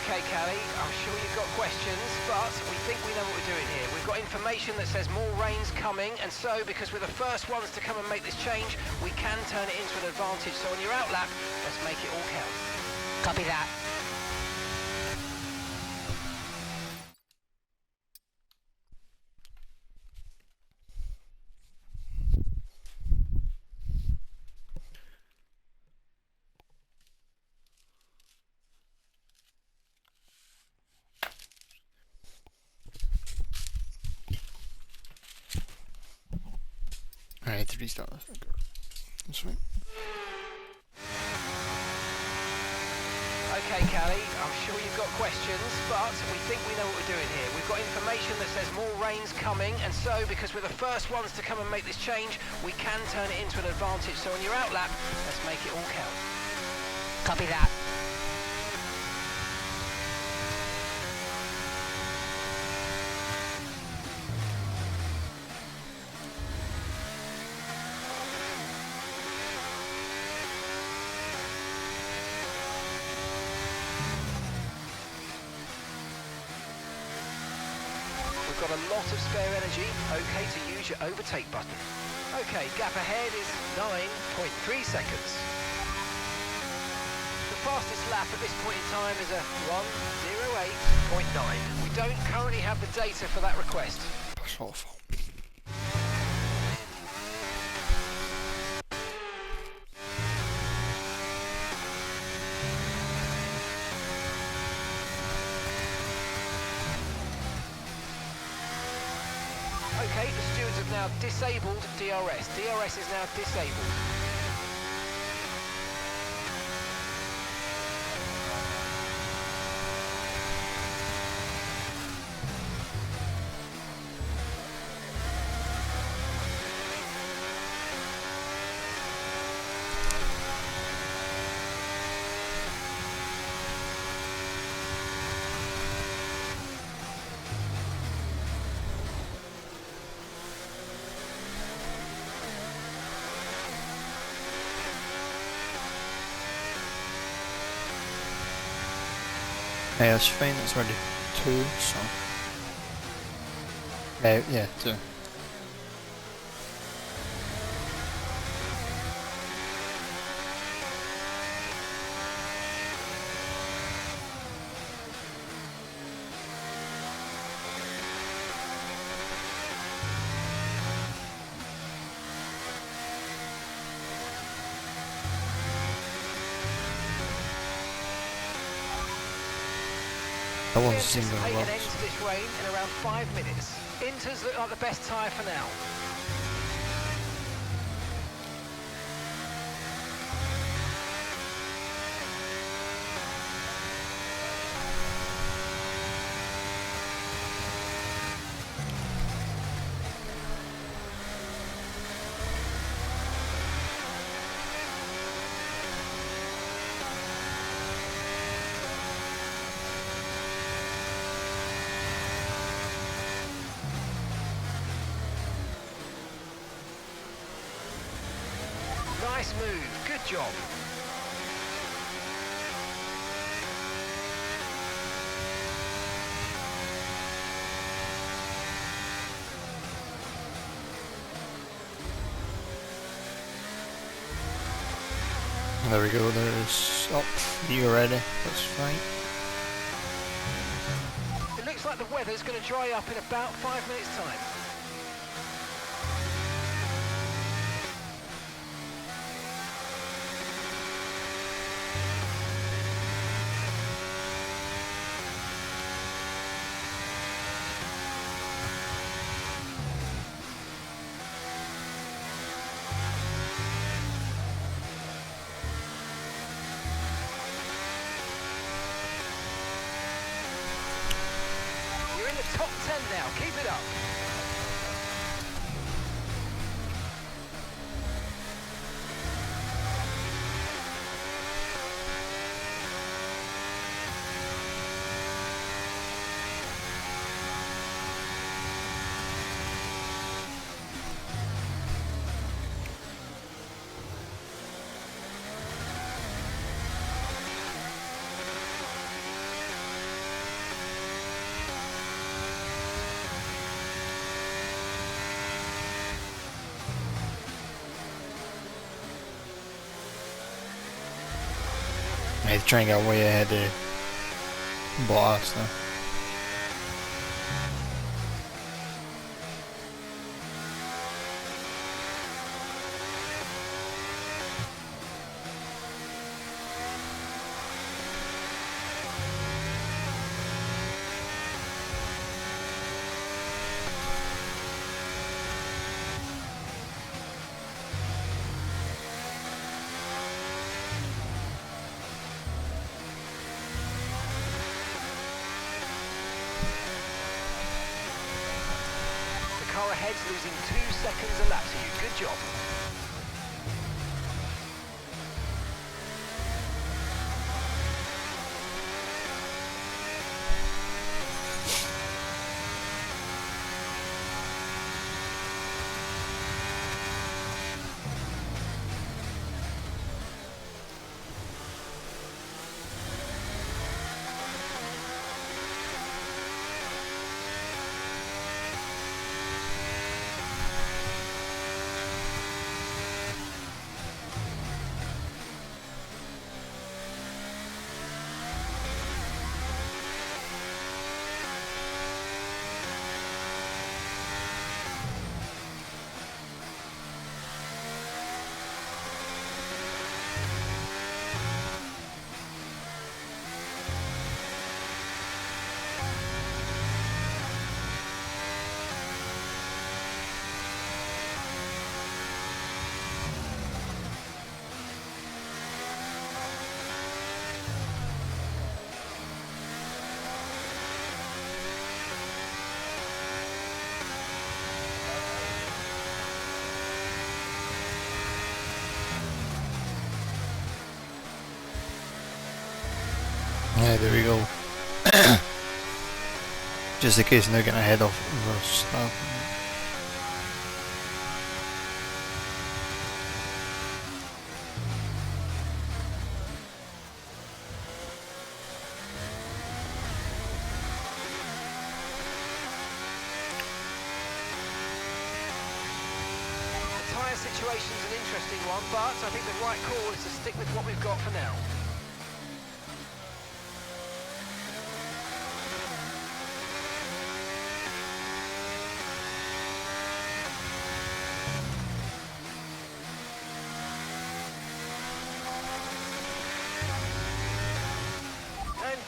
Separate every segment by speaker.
Speaker 1: Okay, Callie, I'm sure you've got questions, but we think we know what we're doing here. We've got information that says more rain's coming, and so, because we're the first ones to come and make this change, we can turn it into an advantage. So on your out lap, let's make it all count.
Speaker 2: Copy that.
Speaker 3: Alright, 3 stars. That's right.
Speaker 1: Okay, Callie, I'm sure you've got questions, but we think we know what we're doing here. We've got information that says more rain's coming, and so, because we're the first ones to come and make this change, we can turn it into an advantage. So on your out lap, let's make it all count.
Speaker 2: Copy that.
Speaker 1: We've got a lot of spare energy, okay to use your overtake button. Okay, gap ahead is 9.3 seconds. The fastest lap at this point in time is a 1:08.9. We don't currently have the data for that request.
Speaker 3: That's awful.
Speaker 1: Okay, the stewards have now disabled DRS. DRS is now disabled.
Speaker 3: Yeah, it's fine, it's already 2, so... yeah, 2. That
Speaker 1: We
Speaker 3: one's seemed
Speaker 1: anticipate
Speaker 3: very well.
Speaker 1: an end to this rain in around 5 minutes. Inters look like the best tyre for now. Nice move, good job.
Speaker 3: There we go, there's up you already, that's fine.
Speaker 1: It looks like the weather's going to dry up in about 5 minutes' time. You're in the top 10 now, keep it up.
Speaker 3: I had to try and get way ahead of Bottas now.
Speaker 1: The car ahead's losing 2 seconds a lap to you. Good job.
Speaker 3: Yeah, there we go. Just in case now getting ahead of Verstappen.
Speaker 1: The tyre situation's an interesting one, but I think the right call is to stick with what we've got for now.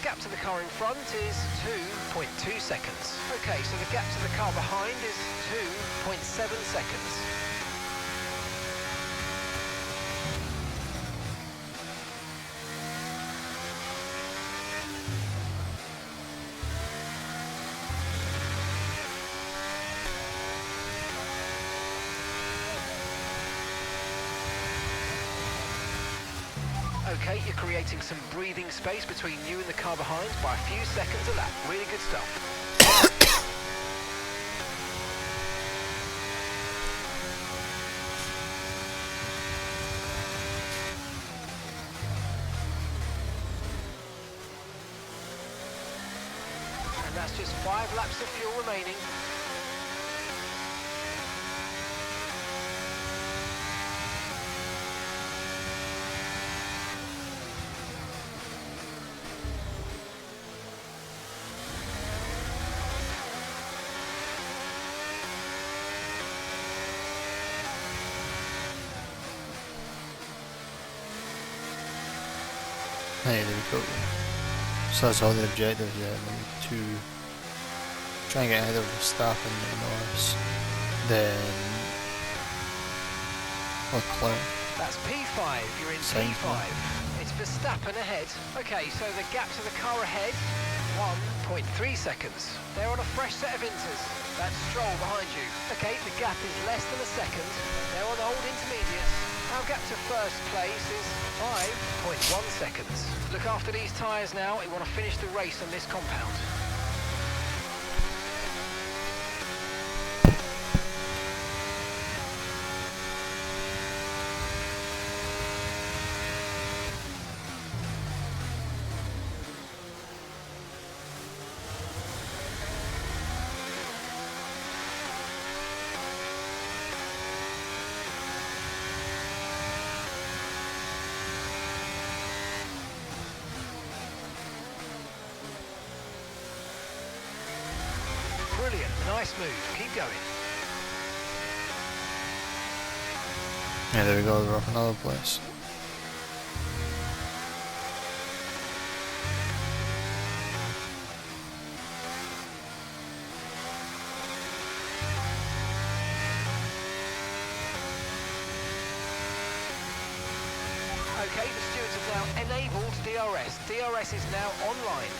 Speaker 1: Gap to the car in front is 2.2 seconds. Okay, so the gap to the car behind is 2.7 seconds. Okay, you're creating some breathing space between you and the car behind by a few seconds a lap. Really good stuff. And that's just 5 laps of fuel remaining.
Speaker 3: Hey, there we go. So that's all the objectives, yeah. To try and get ahead of Verstappen and Norris. Then Leclerc.
Speaker 1: That's P5, you're in
Speaker 3: Same
Speaker 1: P5. It's Verstappen ahead. Okay, so the gap to the car ahead, 1.3 seconds. They're on a fresh set of inters. That's Stroll behind you. Okay, the gap is less than a second. They're on old intermediates. Our gap to first place is 5.1 seconds. Look after these tyres now. We want to finish the race on this compound. brilliant. Nice move. Keep going.
Speaker 3: Yeah, there we go, we're off another place.
Speaker 1: Okay, the stewards have now enabled DRS. DRS is now online.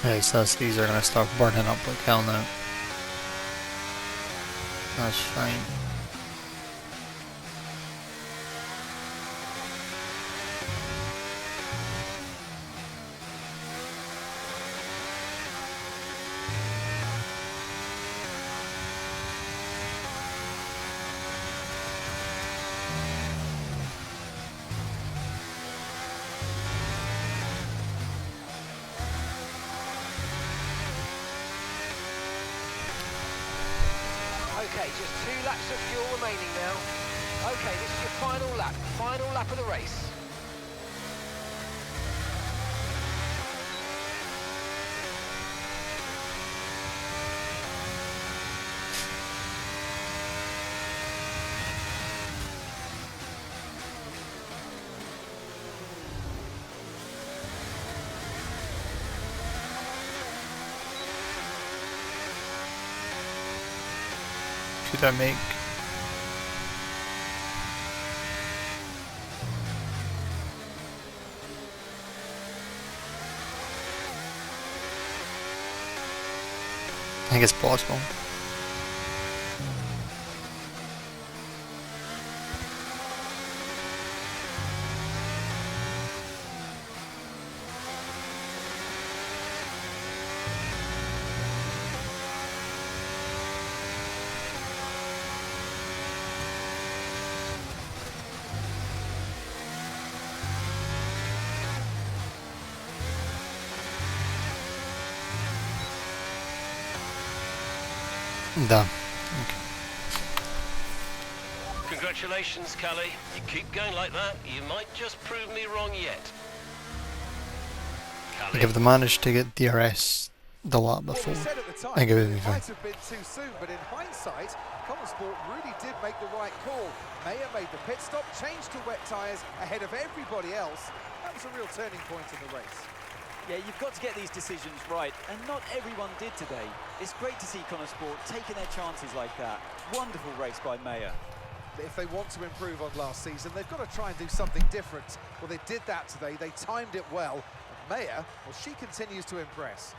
Speaker 3: Yeah, so these are gonna start burning up like hell now. That's fine.
Speaker 1: Okay, just 2 laps of fuel remaining now. Okay, this is your final lap of the race.
Speaker 3: Should I make? I think it's possible. Done. Okay.
Speaker 4: Congratulations, Callie. You keep going like that, you might just prove me wrong yet. Callie.
Speaker 3: Like if they managed to get DRS the lap before, I think it would be fine.
Speaker 5: Might have been too soon, but in hindsight, Common really did make the right call. Mayer made the pit stop, changed to wet tyres ahead of everybody else. That was a real turning point in the race.
Speaker 6: Yeah, you've got to get these decisions right, and not everyone did today. It's great to see Connosport taking their chances like that. Wonderful race by Mayer.
Speaker 5: If they want to improve on last season, they've got to try and do something different. Well, they did that today. They timed it well. And Mayer, well, she continues to impress.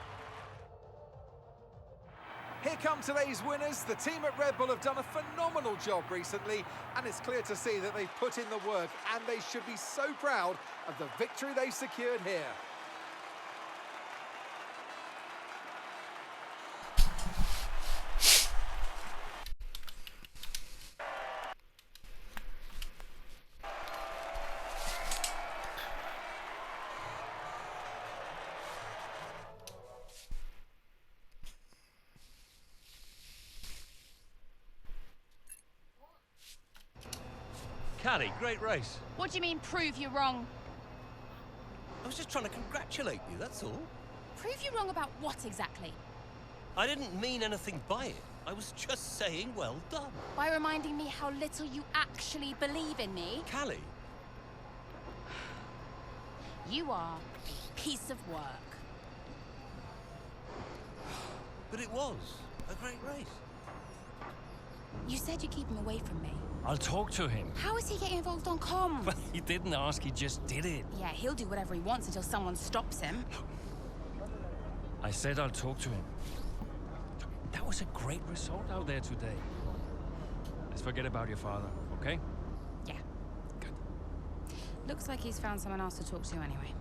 Speaker 5: Here come today's winners. The team at Red Bull have done a phenomenal job recently, and it's clear to see that they've put in the work, and they should be so proud of the victory they've secured here.
Speaker 4: Callie, great race.
Speaker 7: What do you mean, prove you wrong?
Speaker 8: I was just trying to congratulate you, that's all.
Speaker 7: Prove you wrong about what exactly?
Speaker 4: I didn't mean anything by it. I was just saying well done.
Speaker 7: By reminding me how little you actually believe in me?
Speaker 4: Callie,
Speaker 7: You are a piece of work.
Speaker 4: but it was a great race.
Speaker 7: You said you'd keep him away from me.
Speaker 8: I'll talk to him.
Speaker 7: How is he getting involved on comms?
Speaker 8: Well, he didn't ask, he just did it.
Speaker 7: Yeah, he'll do whatever he wants until someone stops him.
Speaker 8: I said I'll talk to him. That was a great result out there today. Let's forget about your father, okay?
Speaker 7: Yeah. Good. Looks like he's found someone else to talk to anyway.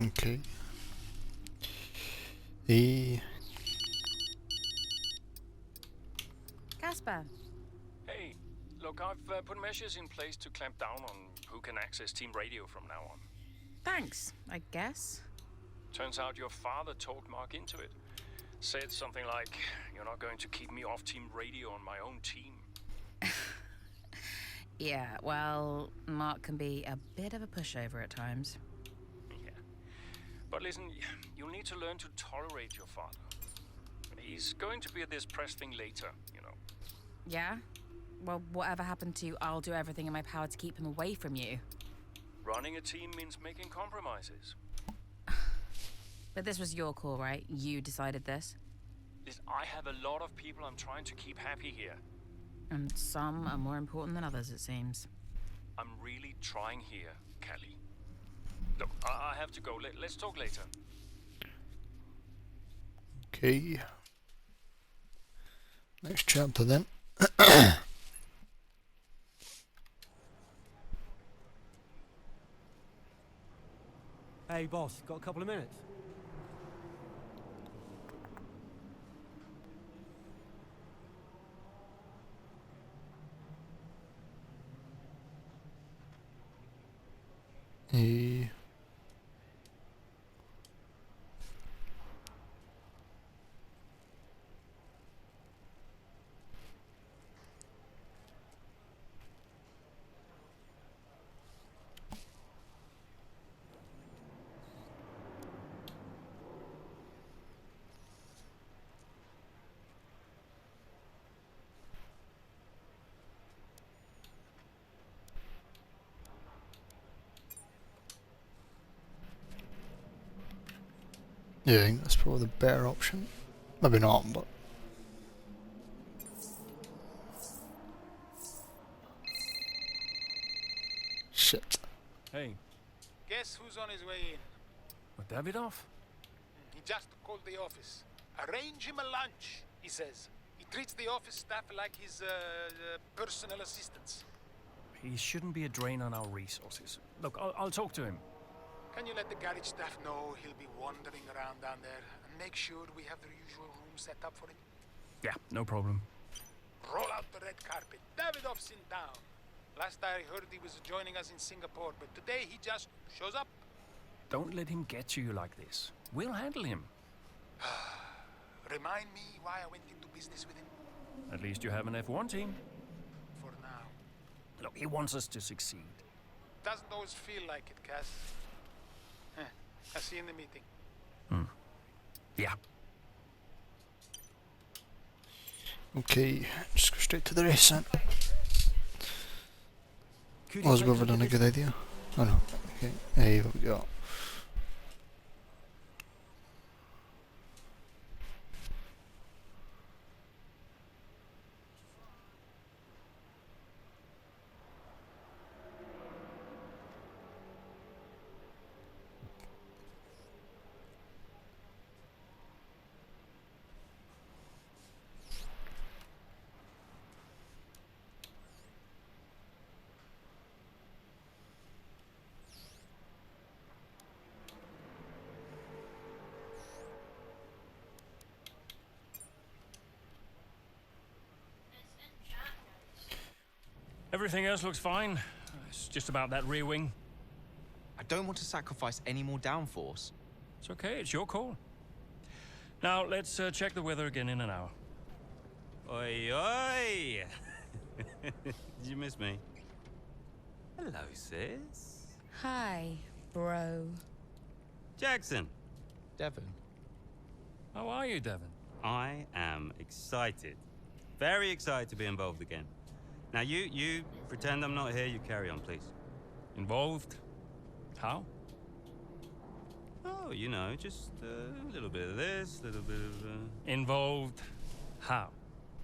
Speaker 3: Okay. E.
Speaker 7: Casper.
Speaker 8: Hey, look, I've put measures in place to clamp down on who can access team radio from now on.
Speaker 7: Thanks, I guess.
Speaker 8: Turns out your father talked Mark into it. Said something like, "You're not going to keep me off team radio on my own team."
Speaker 7: Yeah, well, Mark can be a bit of a pushover at times.
Speaker 8: Yeah. But listen, you'll need to learn to tolerate your father. He's going to be at this press thing later, you know.
Speaker 7: Yeah? Well, whatever happened to you, I'll do everything in my power to keep him away from you.
Speaker 8: Running a team means making compromises.
Speaker 7: But this was your call, right? You decided this?
Speaker 8: Listen, I have a lot of people I'm trying to keep happy here.
Speaker 7: And some are more important than others, it seems.
Speaker 8: I'm really trying here, Callie. Look, I have to go. Let's talk later.
Speaker 3: Okay. Next chapter then.
Speaker 9: Hey boss, got a couple of minutes?
Speaker 3: E. Yeah, I think that's probably the better option. Maybe not, but... Shit.
Speaker 8: Hey,
Speaker 10: Guess who's on his way in?
Speaker 8: with Davidoff?
Speaker 10: He just called the office. Arrange him a lunch, he says. He treats the office staff like his personal assistants.
Speaker 8: He shouldn't be a drain on our resources. Look, I'll talk to him.
Speaker 10: Can you let the garage staff know he'll be wandering around down there and make sure we have the usual room set up for him?
Speaker 8: Yeah, no problem.
Speaker 10: Roll out the red carpet. Davidoff's in town. Last I heard he was joining us in Singapore, but today he just shows up.
Speaker 8: Don't let him get to you like this. We'll handle him.
Speaker 10: Remind me why I went into business with him.
Speaker 8: At least you have an F1 team.
Speaker 10: For now.
Speaker 8: Look, he wants us to succeed.
Speaker 10: Doesn't always feel like it, Cass. I'll see you in the meeting.
Speaker 8: Yeah.
Speaker 3: Okay, just go straight to the race then.
Speaker 9: Could you
Speaker 3: Was
Speaker 9: take
Speaker 3: we ever
Speaker 9: some
Speaker 3: done a
Speaker 9: of
Speaker 3: good
Speaker 9: this-
Speaker 3: idea? Oh no. Okay, hey, what we got?
Speaker 8: Everything else looks fine. It's just about that rear wing.
Speaker 11: I don't want to sacrifice any more downforce.
Speaker 8: It's okay, it's your call. Now, let's check the weather again in an hour.
Speaker 11: Oi, oi!
Speaker 12: Did you miss me? Hello, sis.
Speaker 7: Hi, bro.
Speaker 12: Jackson.
Speaker 11: Devon.
Speaker 8: How are you, Devon?
Speaker 12: I am excited. Very excited to be involved again. Now, you pretend I'm not here. You carry on, please.
Speaker 8: Involved? How?
Speaker 12: Oh, you know, just a little bit of this, a little bit of...
Speaker 8: Involved? How?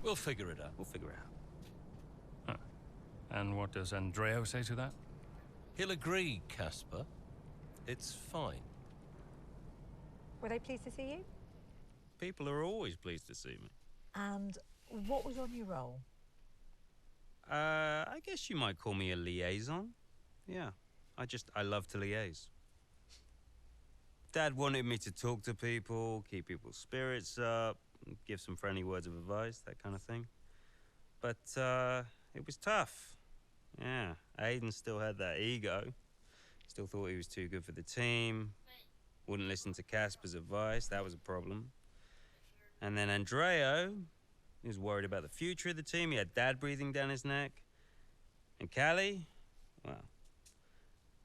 Speaker 4: We'll figure it out.
Speaker 12: We'll figure it out.
Speaker 8: And what does Andreo say to that?
Speaker 4: He'll agree, Casper. It's fine.
Speaker 13: Were they pleased to see you?
Speaker 12: People are always pleased to see me.
Speaker 13: And what was your new role?
Speaker 12: I guess you might call me a liaison. Yeah, I love to liaise. Dad wanted me to talk to people, keep people's spirits up, give some friendly words of advice, that kind of thing. But, it was tough. Yeah, Aiden still had that ego. Still thought he was too good for the team. Wouldn't listen to Casper's advice, that was a problem. And then Andreo, he was worried about the future of the team. He had Dad breathing down his neck. And Callie, well,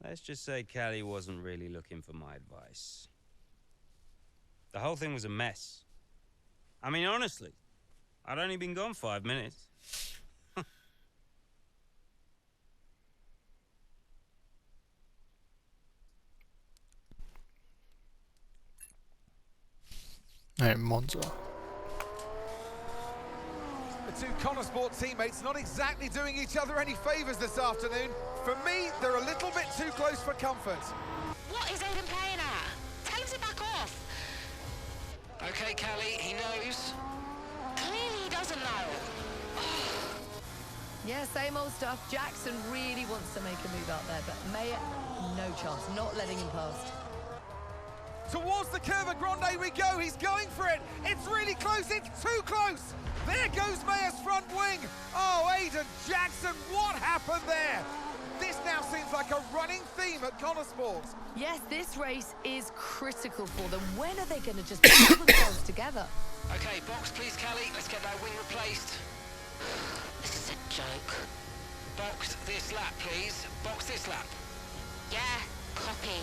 Speaker 12: let's just say Callie wasn't really looking for my advice. The whole thing was a mess. I mean, honestly, I'd only been gone 5 minutes.
Speaker 3: Right, Monza.
Speaker 5: The two Connor Sport teammates not exactly doing each other any favours this afternoon. For me, they're a little bit too close for comfort.
Speaker 2: What is Aiden playing at? Tell him to back off.
Speaker 1: Okay, Callie, he knows.
Speaker 2: Clearly he doesn't know.
Speaker 14: Yeah, same old stuff. Jackson really wants to make a move out there, but Mayer, no chance, not letting him past.
Speaker 5: Towards the Curva Grande we go, he's going for it. It's really close, it's too close. There goes Mayer's front wing. Oh, Aiden Jackson, what happened there? This now seems like a running theme at Connor Sports.
Speaker 14: Yes, this race is critical for them. When are they going to just pull themselves together?
Speaker 1: Okay, box please, Callie. Let's get that wing replaced.
Speaker 2: This is a joke.
Speaker 1: Box this lap, please. Box this lap.
Speaker 2: Yeah, copy.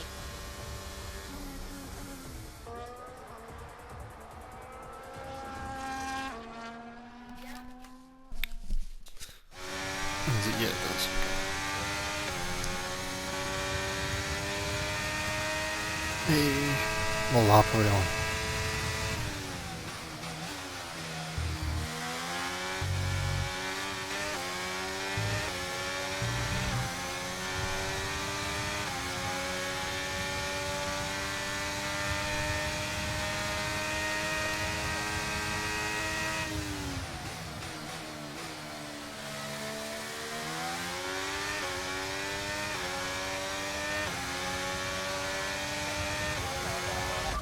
Speaker 3: Is it? Yeah, it does. Hey, we'll happily on.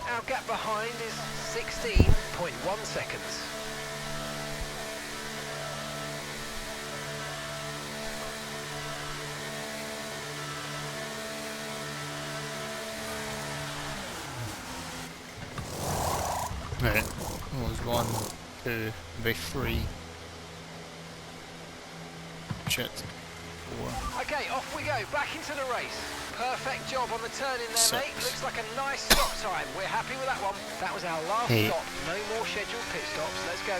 Speaker 1: Our gap behind is 16.1 seconds.
Speaker 3: Right, that was 1, 2, maybe 3. Shit. 4.
Speaker 1: Okay, off we go, back into the race. Perfect job on the turn in there,
Speaker 3: 6.
Speaker 1: mate. Looks like a nice stop time. We're happy with that one. That was our last
Speaker 3: 8.
Speaker 1: stop. No more scheduled pit stops. Let's go.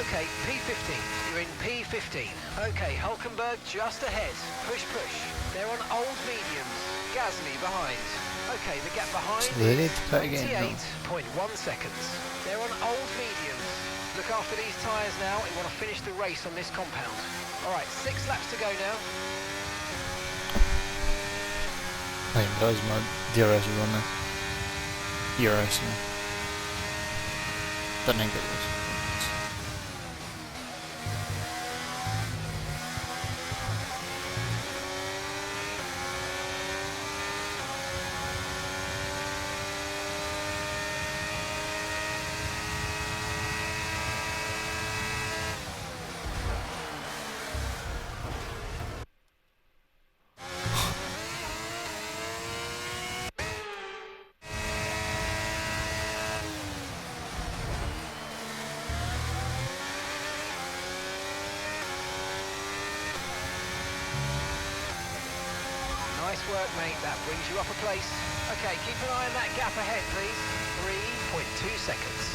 Speaker 1: Okay, P15. You're in P15. Okay, Hulkenberg just ahead. Push, push. They're on old mediums. Gasly behind. Okay, the gap behind
Speaker 3: So they need
Speaker 1: is
Speaker 3: to pit again,
Speaker 1: 28.1 seconds. They're on old mediums. Look after these tyres now. We want to finish the race on this compound. All right, 6 laps to go now.
Speaker 3: I think that was my DRS is on there. DRS now. Didn't think it was.
Speaker 1: work, mate. That brings you up a place. Okay, keep an eye on that gap ahead, please. 3.2 seconds.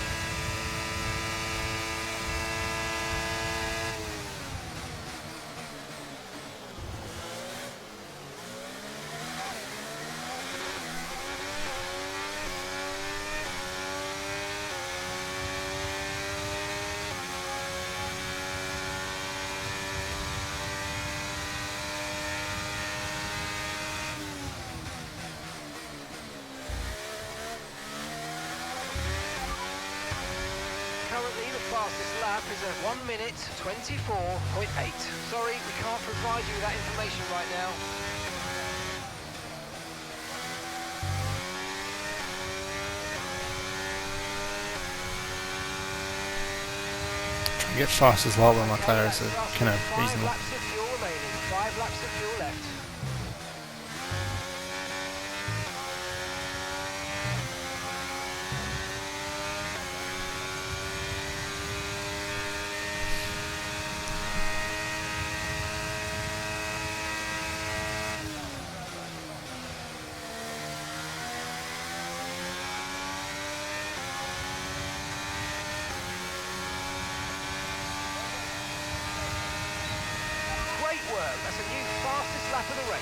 Speaker 1: Currently, the fastest lap is at 1 minute 24.8. Sorry, we can't provide you with that information right now.
Speaker 3: Trying to get fast as well with my tyres are kind of
Speaker 1: 5
Speaker 3: reasonable.
Speaker 1: laps of fuel remaining. 5 laps of fuel left. Great work. That's a new fastest lap of the race.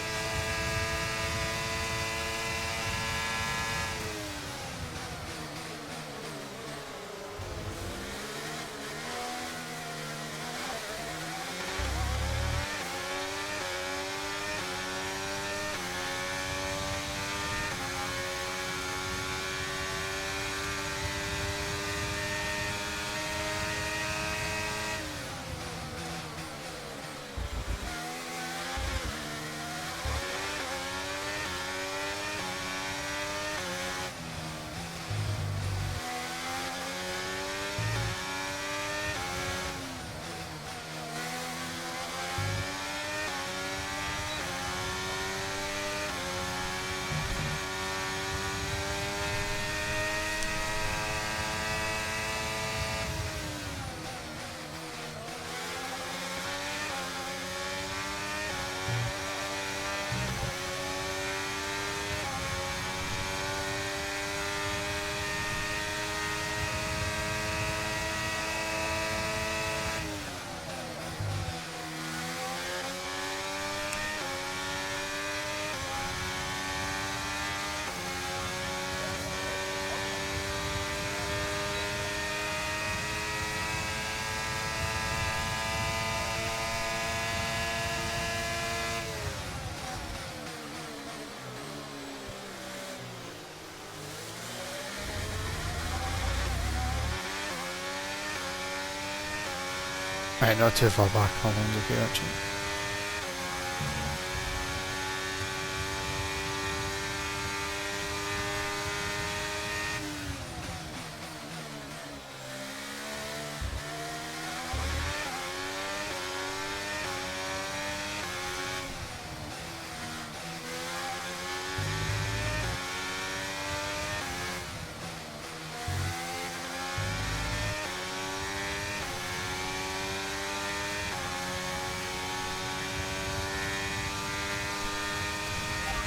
Speaker 3: Right, not too far back, how long is it actually?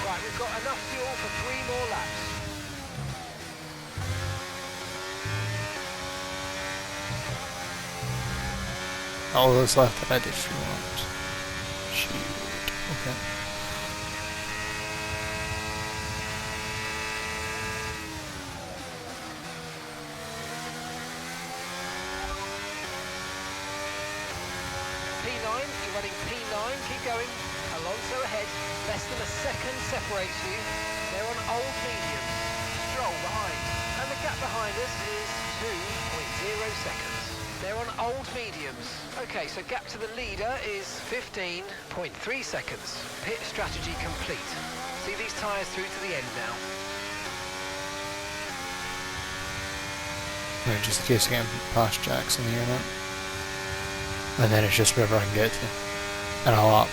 Speaker 1: Right, we've got enough fuel for 3 more laps.
Speaker 3: All that's left ahead if you want. Shoot. Okay.
Speaker 1: P9, you're running P9, keep going. Alonso ahead, less than a second separates you. They're on old mediums. Stroll behind. And the gap behind us is 2.0 seconds. They're on old mediums. Okay, so gap to the leader is 15.3 seconds. Pit strategy complete. See these tyres through to the end now.
Speaker 3: Right, just in case I get past Jackson here now. And then it's just wherever I can get to. And a lap.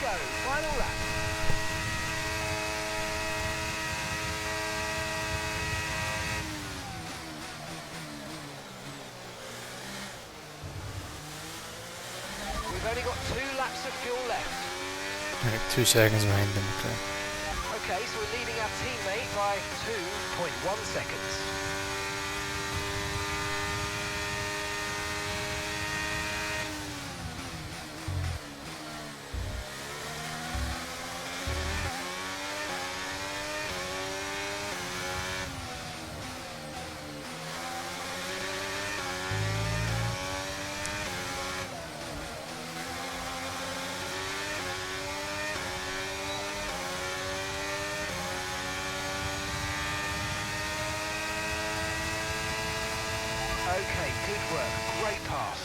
Speaker 5: go. Final lap.
Speaker 1: We've only got 2 laps of fuel left.
Speaker 3: Like 2 seconds behind them, okay.
Speaker 1: Okay, so we're leading our teammate by 2.1 seconds. Okay, good work. Great pass.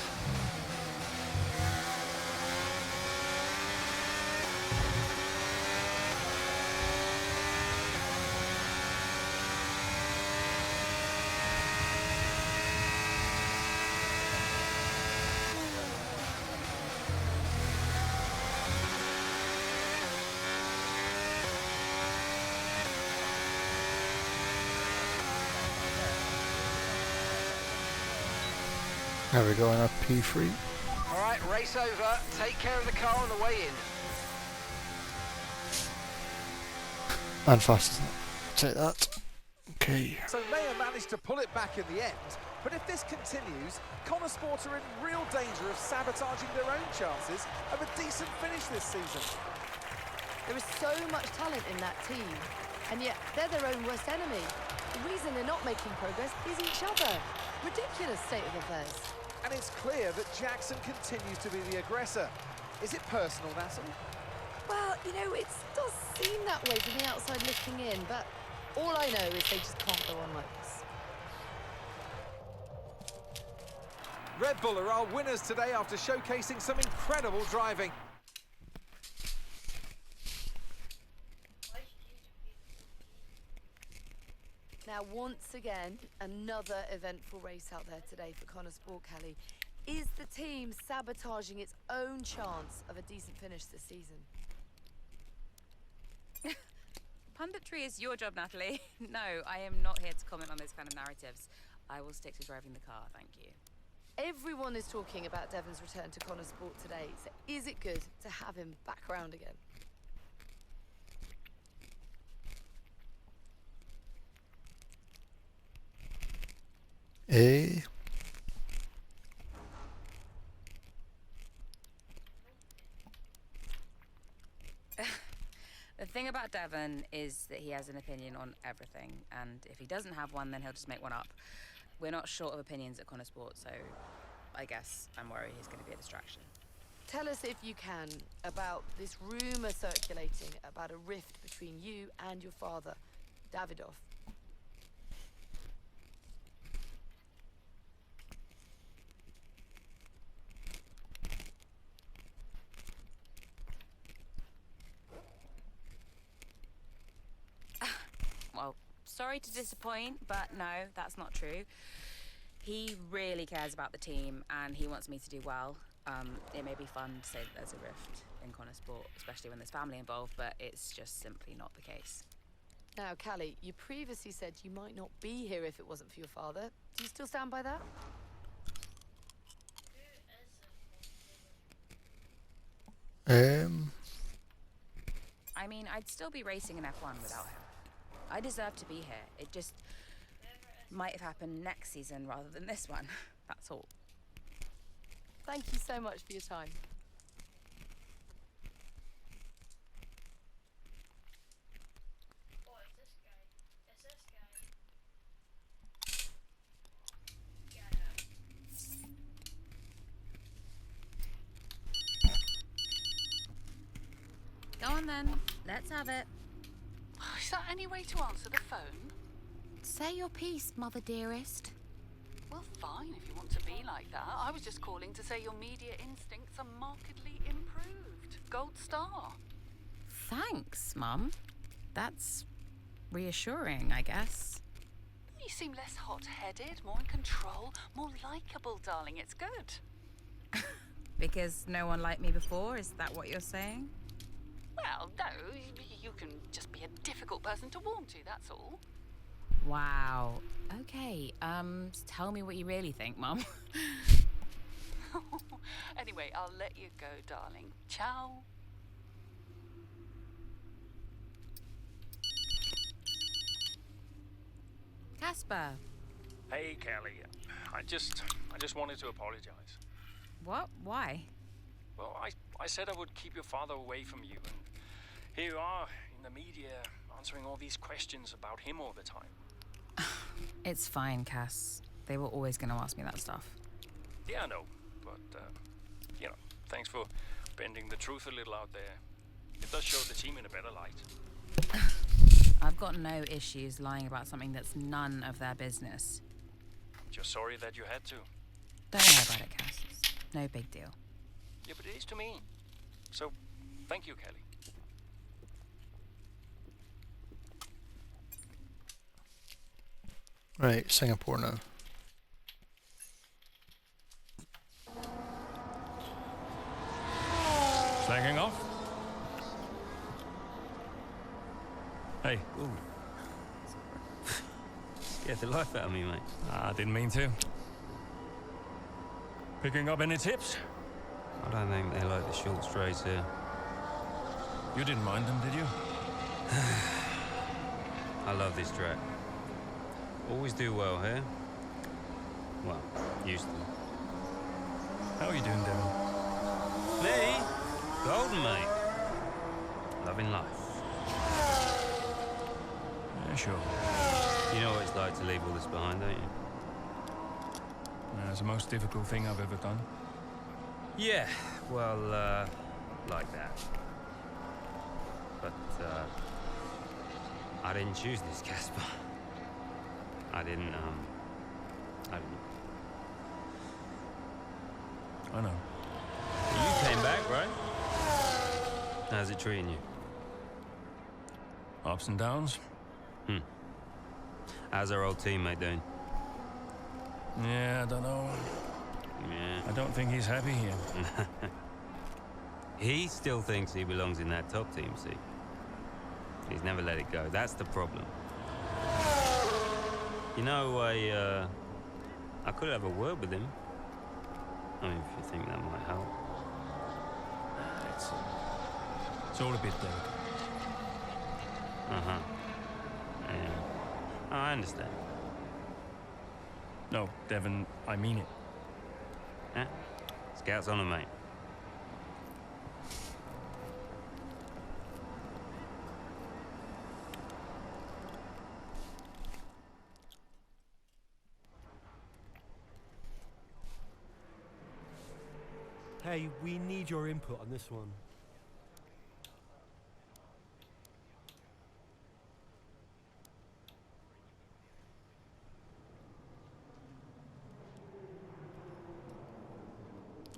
Speaker 3: Now we're going up P3.
Speaker 1: All right, race over. Take care of the car on the way in.
Speaker 3: And fast. Take that. Okay.
Speaker 5: So Mayer managed to pull it back in the end, but if this continues, Connor Sport are in real danger of sabotaging their own chances of a decent finish this season.
Speaker 14: There is so much talent in that team, and yet they're their own worst enemy. The reason they're not making progress is each other. Ridiculous state of affairs.
Speaker 5: And it's clear that Jackson continues to be the aggressor. Is it personal, Natalie?
Speaker 14: Well, you know, it does seem that way from the outside looking in, but all I know is they just can't go on like this.
Speaker 5: Red Bull are our winners today after showcasing some incredible driving.
Speaker 14: Now, once again, another eventful race out there today for Connor Sport, Kelly. Is the team sabotaging its own chance of a decent finish this season?
Speaker 7: Punditry is your job, Natalie. No, I am not here to comment on those kind of narratives. I will stick to driving the car, thank you.
Speaker 14: Everyone is talking about Devon's return to Connor Sport today, so is it good to have him back around again?
Speaker 7: The thing about Devon is that he has an opinion on everything, and if he doesn't have one, then he'll just make one up. We're not short of opinions at Connor Sport, so I guess I'm worried he's going to be a distraction.
Speaker 14: Tell us, if you can, about this rumour circulating about a rift between you and your father, Davidoff.
Speaker 7: Well, sorry to disappoint, but no, that's not true. He really cares about the team, and he wants me to do well. It may be fun to say that there's a rift in Connor Sport, especially when there's family involved, but it's just simply not the case.
Speaker 14: Now, Callie, you previously said you might not be here if it wasn't for your father. Do you still stand by that?
Speaker 7: I mean, I'd still be racing in F1 without him. I deserve to be here. It just might have happened next season rather than this one. That's all.
Speaker 14: Thank you so much for your time.
Speaker 7: Go on then, let's have it.
Speaker 2: Is that any way to answer the phone?
Speaker 7: Say your piece, mother dearest.
Speaker 2: Well, fine, if you want to be like that. I was just calling to say your media instincts are markedly improved. Gold star.
Speaker 7: Thanks, Mum. That's reassuring, I guess.
Speaker 2: You seem less hot-headed, more in control, more likeable, darling. It's good.
Speaker 7: Because no one liked me before? Is that what you're saying?
Speaker 2: Well, no, you can just be a difficult person to warm to, that's all.
Speaker 7: Wow. Okay, tell me what you really think, Mum.
Speaker 2: Anyway, I'll let you go, darling. Ciao.
Speaker 7: Casper.
Speaker 8: Hey, Kelly. I just wanted to apologize.
Speaker 7: What? Why?
Speaker 8: Well, I said I would keep your father away from you, and here you are in the media answering all these questions about him all the time.
Speaker 7: It's fine, Cass. They were always going to ask me that stuff.
Speaker 8: Yeah, I know, but, you know, thanks for bending the truth a little out there. It does show the team in a better light.
Speaker 7: I've got no issues lying about something that's none of their business.
Speaker 8: Just sorry that you had to.
Speaker 7: Don't worry about it, Cass. It's no big deal.
Speaker 8: Yeah, but it is to me. So, thank you, Kelly.
Speaker 3: Right, Singapore now.
Speaker 8: Slacking off? Hey.
Speaker 12: Ooh. Scared the life out of me, mate.
Speaker 8: I didn't mean to. Picking up any tips?
Speaker 12: I don't think they like the short straights here.
Speaker 8: You didn't mind them, did you?
Speaker 12: I love this track. Always do well here. Well, used to.
Speaker 8: How are you doing, Devin?
Speaker 12: Me? Golden, mate. Loving life.
Speaker 8: Yeah, sure.
Speaker 12: You know what it's like to leave all this behind, don't you?
Speaker 8: It's the most difficult thing I've ever done.
Speaker 12: Yeah, well, like that. But, I didn't choose this, Casper. I didn't.
Speaker 8: I know.
Speaker 12: You came back, right? How's it treating you?
Speaker 8: Ups and downs.
Speaker 12: How's our old teammate doing?
Speaker 8: Yeah, I don't know.
Speaker 12: Yeah.
Speaker 8: I don't think he's happy here.
Speaker 12: He still thinks he belongs in that top team, see? He's never let it go. That's the problem. You know, I could have a word with him. I mean, if you think that might help.
Speaker 8: It's all a bit delicate.
Speaker 12: Uh-huh. Yeah. Oh, I understand.
Speaker 8: No, Devin, I mean it.
Speaker 12: Eh? Scouts on him, mate.
Speaker 9: Hey, we need your input on this one.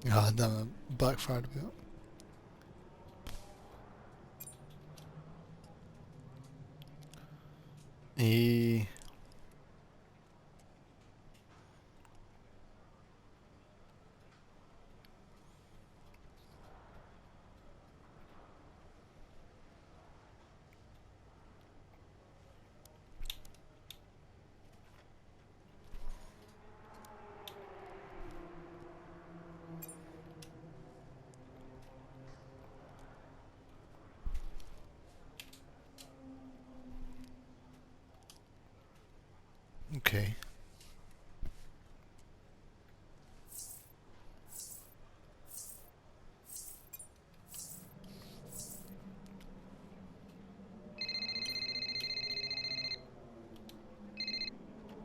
Speaker 3: God damn it, backfired a bit. Okay.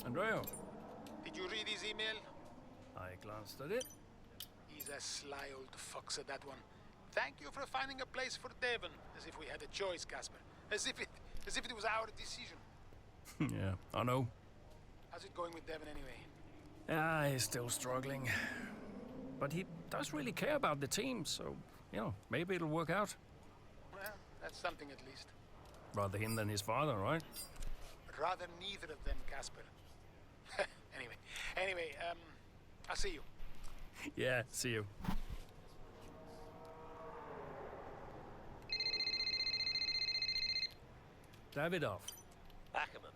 Speaker 8: Andrea,
Speaker 10: Did you read his email?
Speaker 8: I glanced at it.
Speaker 10: He's a sly old fox at that one. Thank you for finding a place for Devon, as if we had a choice, Casper. As if it was our decision.
Speaker 8: Yeah, I know.
Speaker 10: How's it going with Devon anyway?
Speaker 8: Yeah, he's still struggling. But he does really care about the team, so, you know, maybe it'll work out.
Speaker 10: Well, that's something at least.
Speaker 8: Rather him than his father, right?
Speaker 10: Rather neither of them, Casper. Anyway, I'll see you.
Speaker 8: Yeah, see you. Davidoff.
Speaker 4: Ackerman.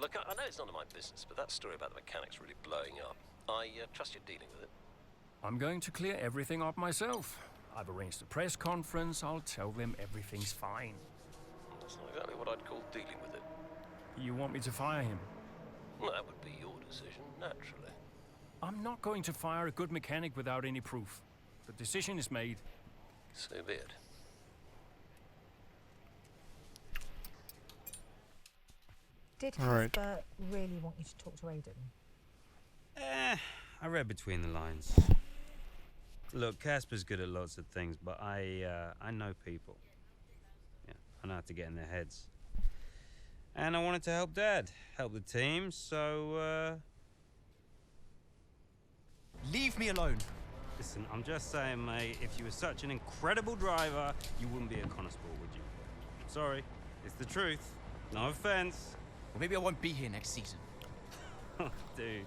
Speaker 4: Look, I know it's none of my business, but that story about the mechanic's really blowing up. I trust you're dealing with it.
Speaker 8: I'm going to clear everything up myself. I've arranged a press conference. I'll tell them everything's fine.
Speaker 4: That's not exactly what I'd call dealing with it.
Speaker 8: You want me to fire him?
Speaker 4: Well, that would be your decision, naturally.
Speaker 8: I'm not going to fire a good mechanic without any proof. The decision is made.
Speaker 4: So be it.
Speaker 13: Did
Speaker 3: All right.
Speaker 13: Casper really want you to talk to Aiden?
Speaker 12: I read between the lines. Look, Casper's good at lots of things, but I know people. Yeah, I know how to get in their heads. And I wanted to help Dad, help the team, so,
Speaker 11: Leave me alone.
Speaker 12: Listen, I'm just saying, mate, if you were such an incredible driver, you wouldn't be a constable, would you? Sorry, it's the truth. No offense.
Speaker 11: Or maybe I won't be here next season.
Speaker 12: Dude,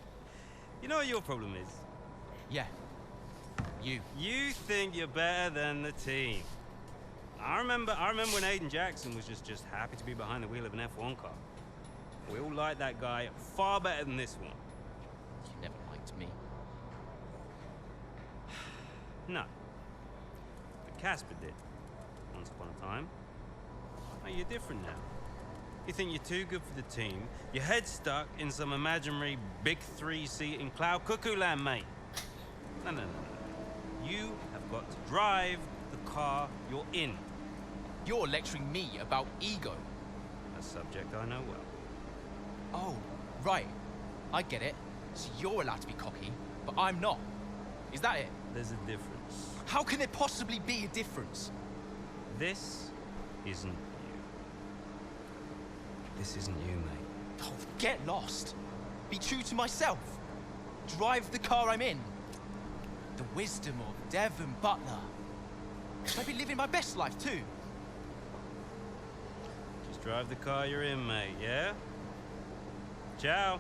Speaker 12: you know what your problem is?
Speaker 11: Yeah. You.
Speaker 12: You think you're better than the team. I remember when Aiden Jackson was just happy to be behind the wheel of an F1 car. We all liked that guy far better than this one.
Speaker 11: You never liked me.
Speaker 12: No. But Casper did. Once upon a time. Oh, you're different now. You think you're too good for the team. Your head's stuck in some imaginary big 3-seat in cloud cuckoo land, mate. No. You have got to drive the car you're in.
Speaker 11: You're lecturing me about ego.
Speaker 12: A subject I know well.
Speaker 11: Oh, right. I get it. So you're allowed to be cocky, but I'm not. Is that it?
Speaker 12: There's a difference.
Speaker 11: How can there possibly be a difference?
Speaker 12: This isn't you. This isn't you, mate.
Speaker 11: Oh, get lost. Be true to myself. Drive the car I'm in. The wisdom of Devon Butler. I've been living my best life too.
Speaker 12: Just drive the car you're in, mate, yeah? Ciao.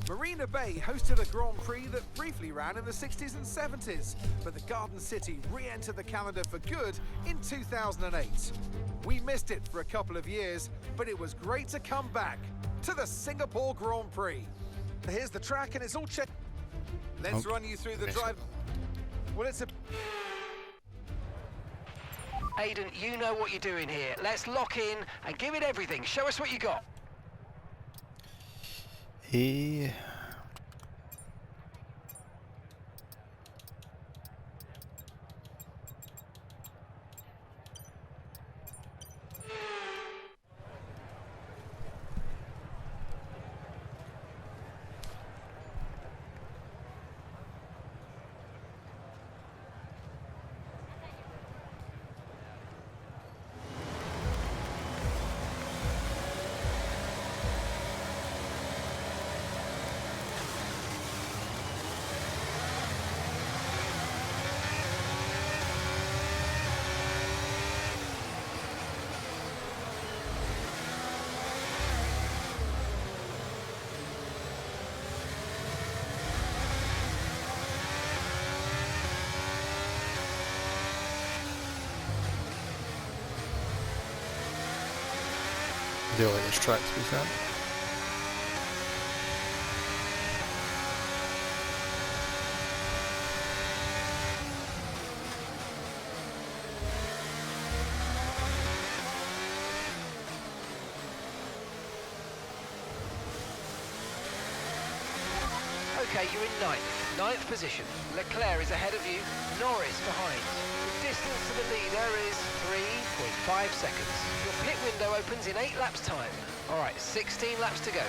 Speaker 5: Marina Bay hosted a Grand Prix that briefly ran in the 60s and 70s, but the Garden City re-entered the calendar for good in 2008. We missed it for a couple of years, but it was great to come back to the Singapore Grand Prix. Here's the track and it's all checked. Let's run you through the drive. Well, it's a...
Speaker 1: Aiden, you know what you're doing here. Let's lock in and give it everything. Show us what you got.
Speaker 3: He... I do like this track, to be fair.
Speaker 1: Okay, you're in ninth position. Leclerc is ahead of you, Norris behind. The distance to the leader is 3.5 seconds. Your pit window opens in 8 laps time. All right, 16 laps to go.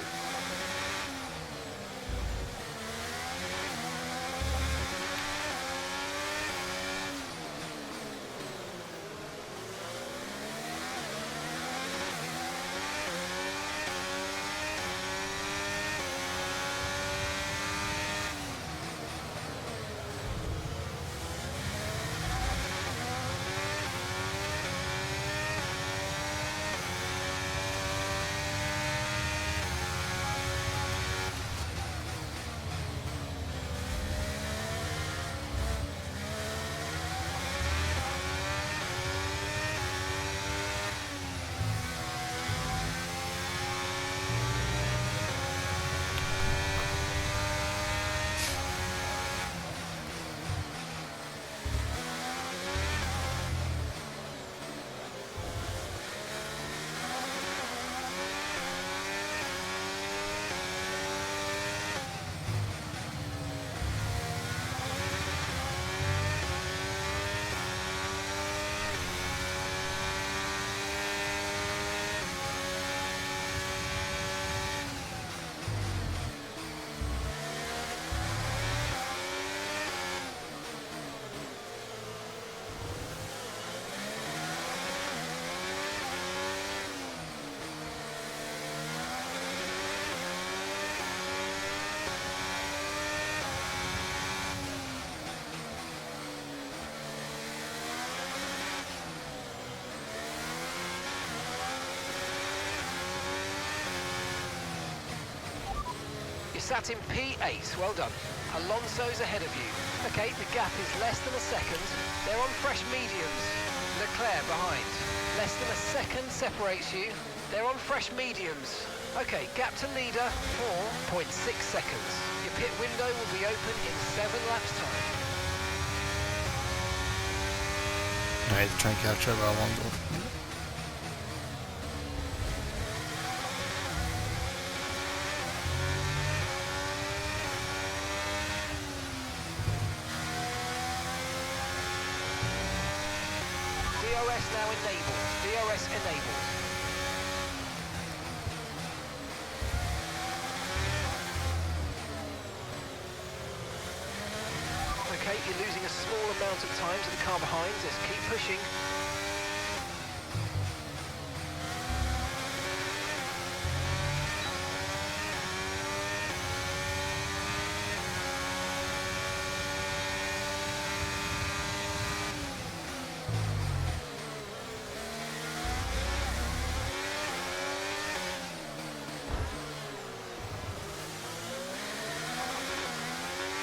Speaker 1: sat in P8. Well done. Alonso's ahead of you. Okay, the gap is less than a second. They're on fresh mediums. Leclerc behind. Less than a second separates you. They're on fresh mediums. Okay, gap to leader, 4.6 seconds. Your pit window will be open in 7 laps time.
Speaker 3: Right, try and catch over Alonso.
Speaker 1: DRS now enabled. DRS enabled. Okay, you're losing a small amount of time to the car behind. Let's keep pushing.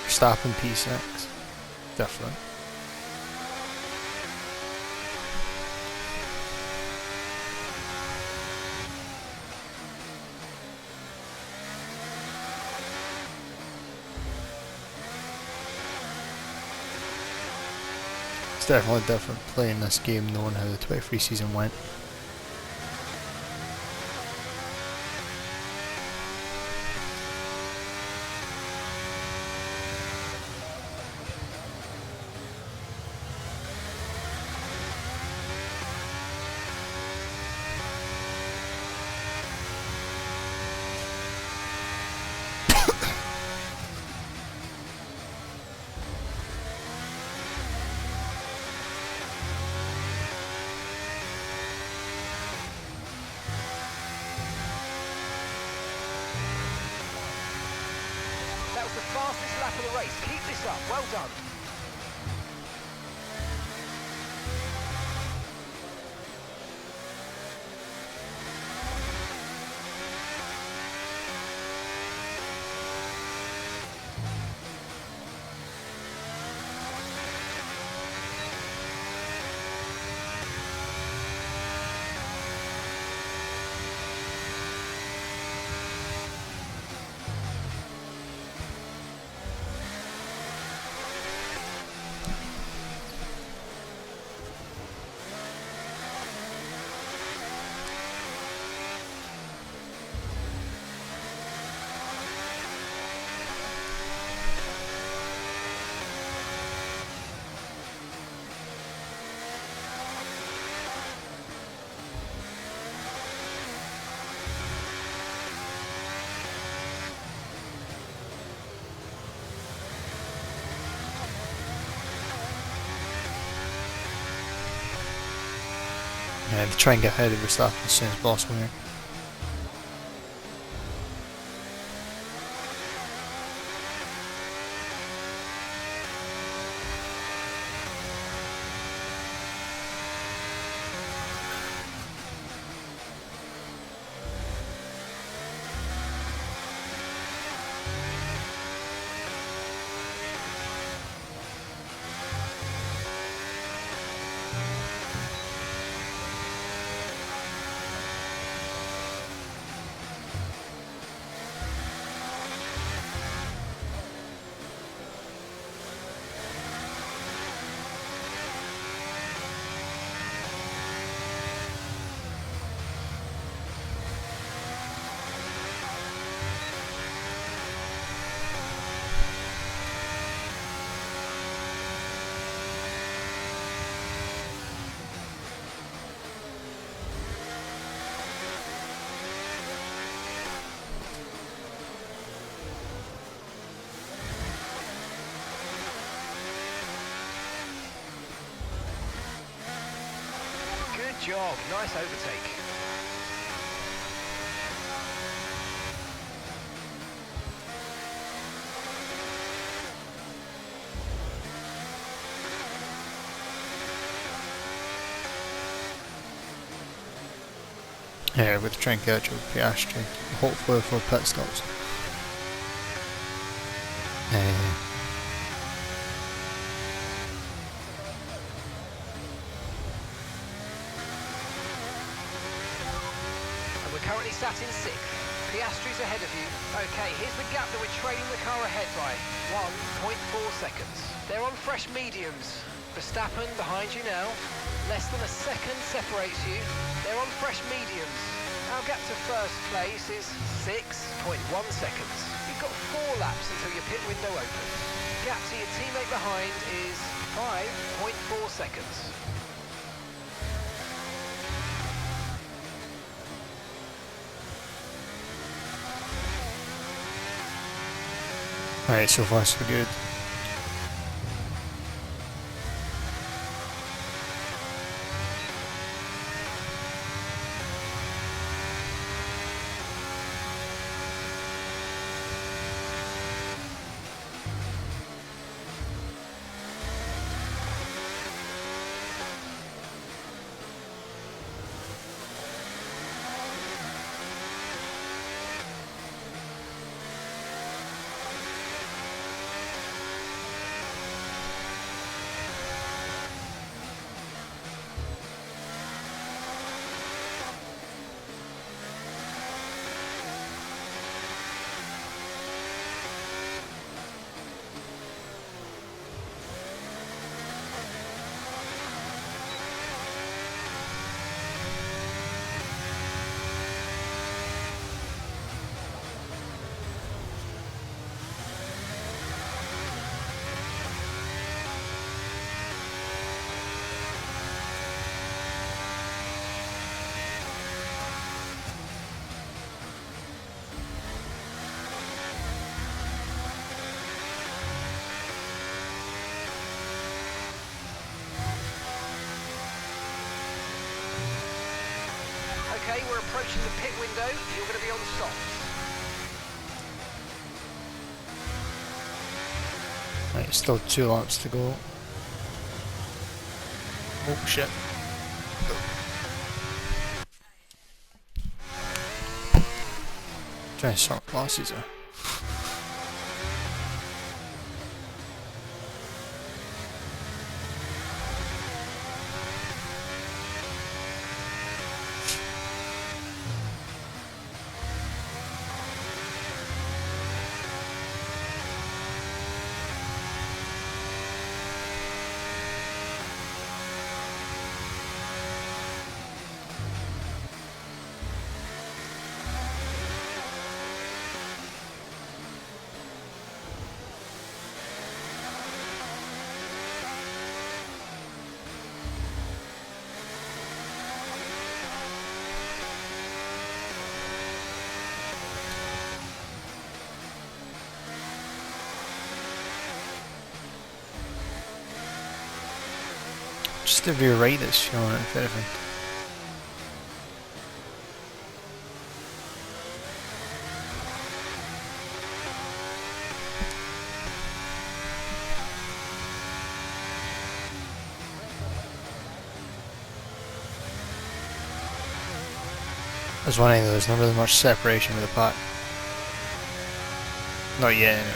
Speaker 3: Verstappen P6. Definitely. It's definitely different playing this game knowing how the 23 season went.
Speaker 1: The fastest lap of the race. Keep this up. Well done.
Speaker 3: Yeah, try and get ahead of Verstappen as soon as possible here.
Speaker 1: Good job. Nice overtake.
Speaker 3: Yeah, with try and catch up with Piastri, hopefully for pit stops.
Speaker 1: And we're currently sat in 6th. Piastri's ahead of you. Okay, here's the gap that we're trailing the car ahead by. 1.4 seconds. They're on fresh mediums. Verstappen behind you now. Less than a second separates you. They're on fresh mediums. Our gap to first place is 6.1 seconds. You've got 4 laps until your pit window opens. Gap to your teammate behind is 5.4 seconds.
Speaker 3: Right, so far so good.
Speaker 1: Okay, we're approaching the pit window. You're going to be on softs.
Speaker 3: Right, still 2 laps to go. Oh shit. Trying to sort glasses there. Just to your right that's showing it, if anything. There's one angle, there's not really much separation with the pack. Not yet, anyway.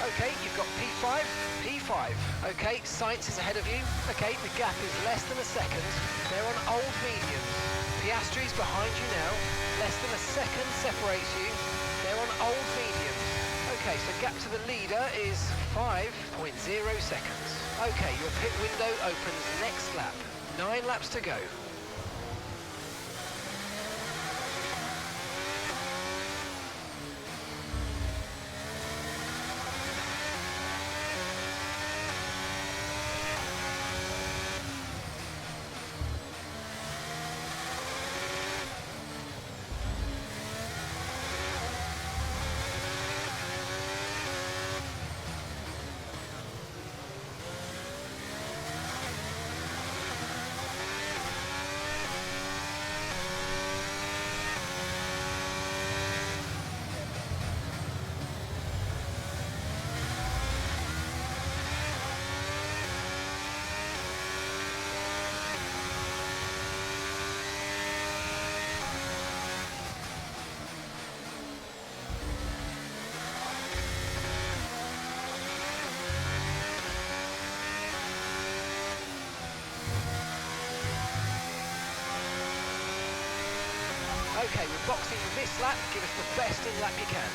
Speaker 1: Okay, you've got P5, P5. Okay, Sainz is ahead of you. Okay, the gap is less than a second. They're on old mediums. Piastri's behind you now. Less than a second separates you. They're on old mediums. Okay, so gap to the leader is 5.0 seconds. Okay, your pit window opens next lap. 9 laps to go. Okay, we're boxing this lap. Give us the best in lap you can.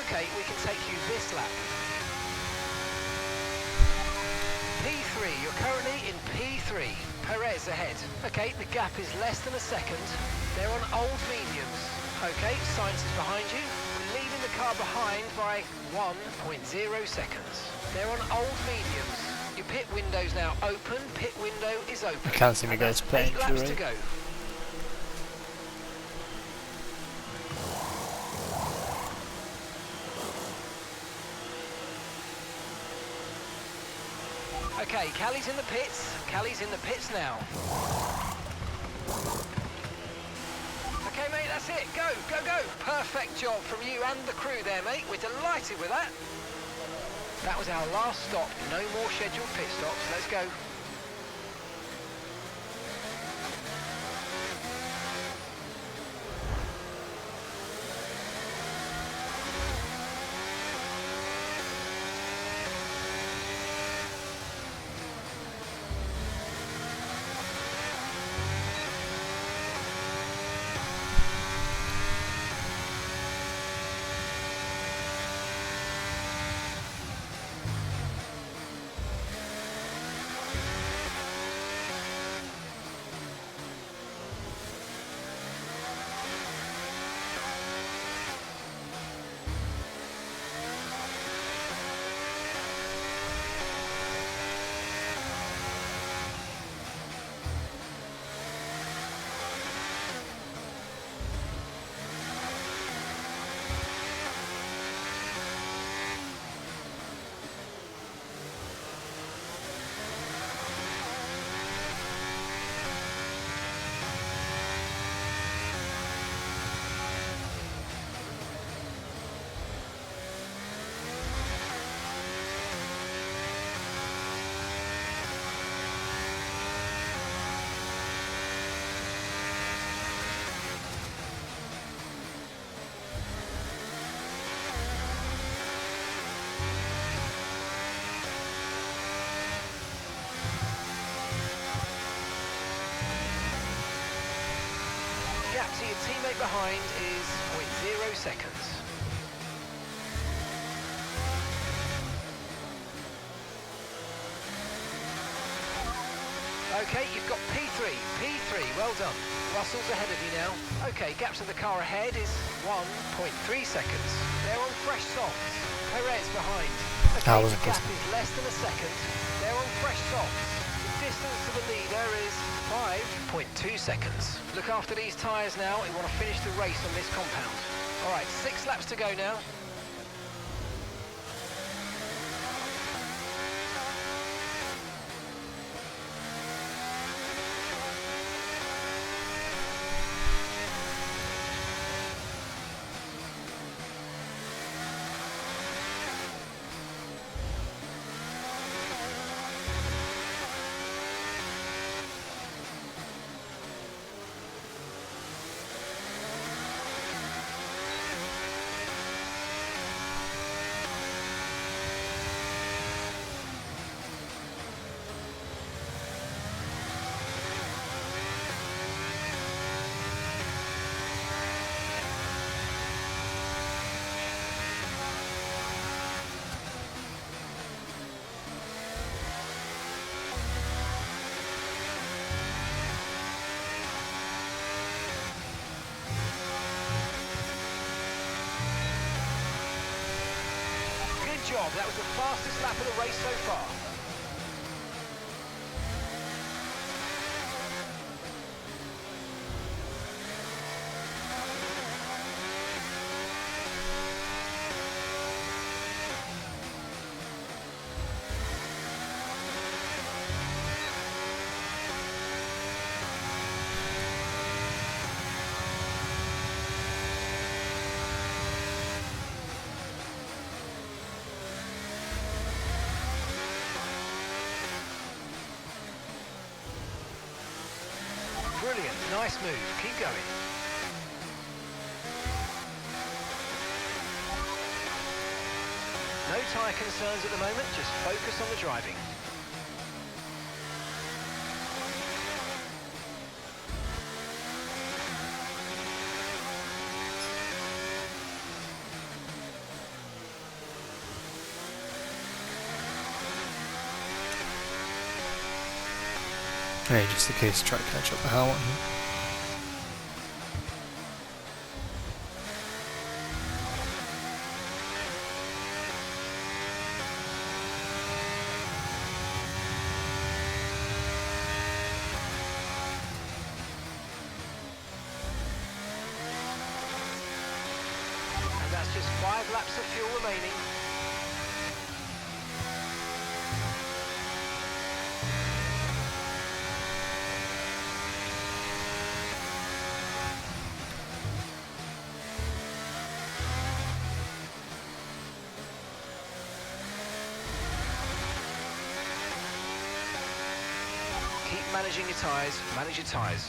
Speaker 1: Okay, we can take you this lap. P3, you're currently in P3. Perez ahead. Okay, the gap is less than a second. They're on old mediums. Okay, Sainz is behind you. We're leaving the car behind by 1.0 seconds. They're on old mediums. Your pit window's now open. Pit window is open.
Speaker 3: I can't see me guys playing
Speaker 1: 8 laps to
Speaker 3: right.
Speaker 1: go. Okay, Callie's in the pits. Callie's in the pits now. Okay, mate, that's it. Go, go, go. Perfect job from you and the crew there, mate. We're delighted with that. That was our last stop. No more scheduled pit stops. Let's go. Gap to your teammate behind is 0.0 seconds. Okay, you've got P3, well done. Russell's ahead of you now. Okay, gap to the car ahead is 1.3 seconds. They're on fresh softs. Perez behind. Okay, the gap is less than a second. They're on fresh softs. The distance to the leader is 5.2 seconds. Look after these tyres now. We want to finish the race on this compound. All right, 6 laps to go now. job. That was the fastest lap of the race so far. Brilliant, nice move, keep going. No tyre concerns at the moment, just focus on the driving.
Speaker 3: Hey, just in case, try to catch up with Hamilton.
Speaker 1: And that's just 5 laps of fuel remaining. Keep managing your tyres, manage your tyres.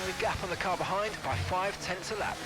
Speaker 1: The gap on the car behind by 5/10 a lap.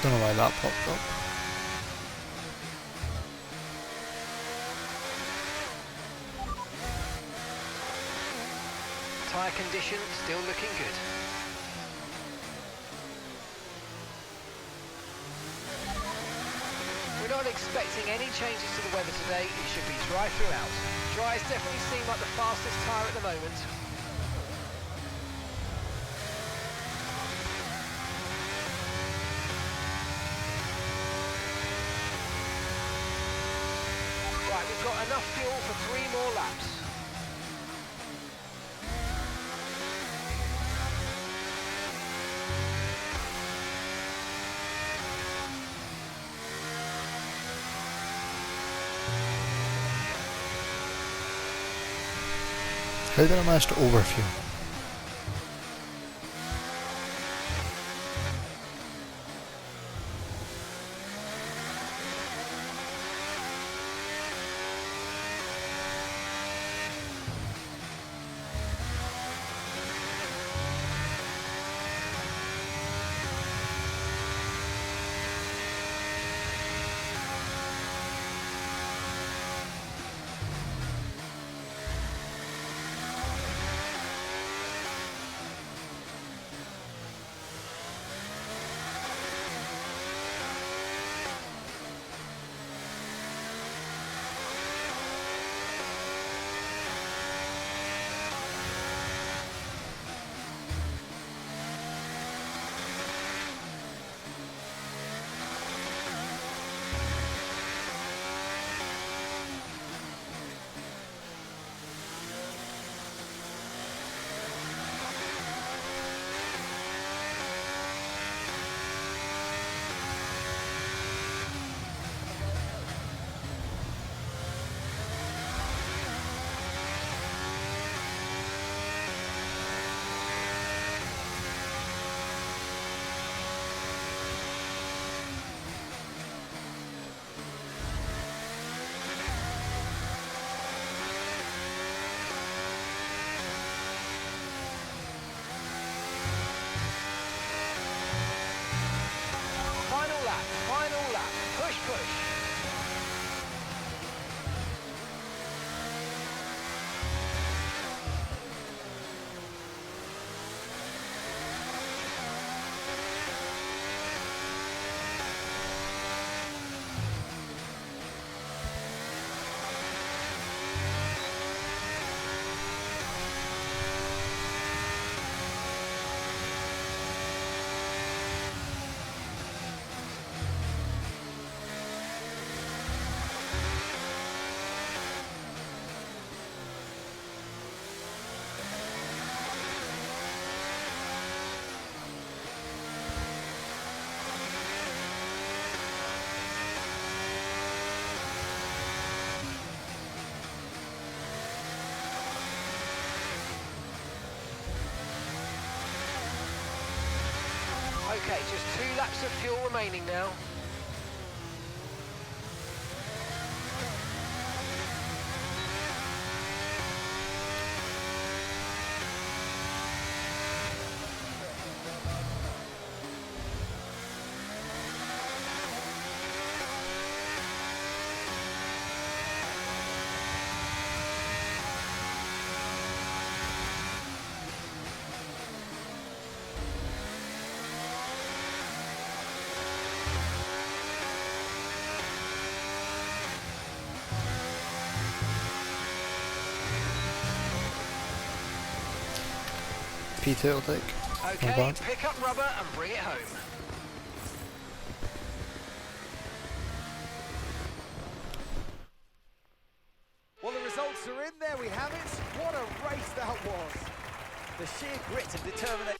Speaker 3: Don't know why that popped up.
Speaker 1: Tyre condition still looking good. We're not expecting any changes to the weather today. It should be dry throughout. Dry's definitely seem like the fastest tyre at the moment. Right, we've got enough fuel for 3 more laps.
Speaker 3: How did I manage to overfuel?
Speaker 1: Okay, just 2 laps of fuel remaining now.
Speaker 3: P2 will take.
Speaker 1: Okay, pick up rubber and bring it home.
Speaker 5: Well, the results are in. There we have it. What a race that was.
Speaker 6: The sheer grit and determination.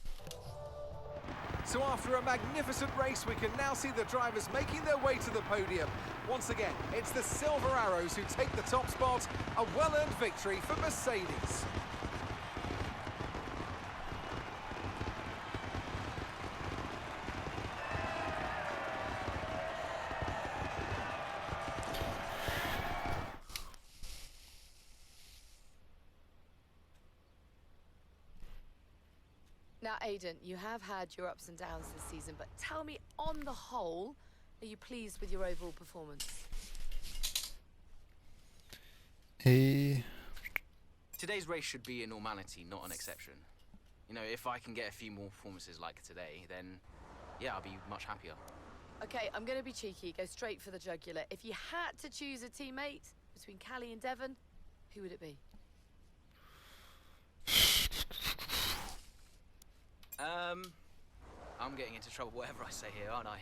Speaker 5: So after a magnificent race, we can now see the drivers making their way to the podium. Once again, it's the Silver Arrows who take the top spot. A well-earned victory for Mercedes.
Speaker 14: Now, Aidan, you have had your ups and downs this season, but tell me, on the whole, are you pleased with your overall performance?
Speaker 15: Today's race should be a normality, not an exception. You know, if I can get a few more performances like today, then, yeah, I'll be much happier.
Speaker 14: Okay, I'm going to be cheeky, go straight for the jugular. If you had to choose a teammate between Callie and Devon, who would it be?
Speaker 15: I'm getting into trouble whatever I say here, aren't I?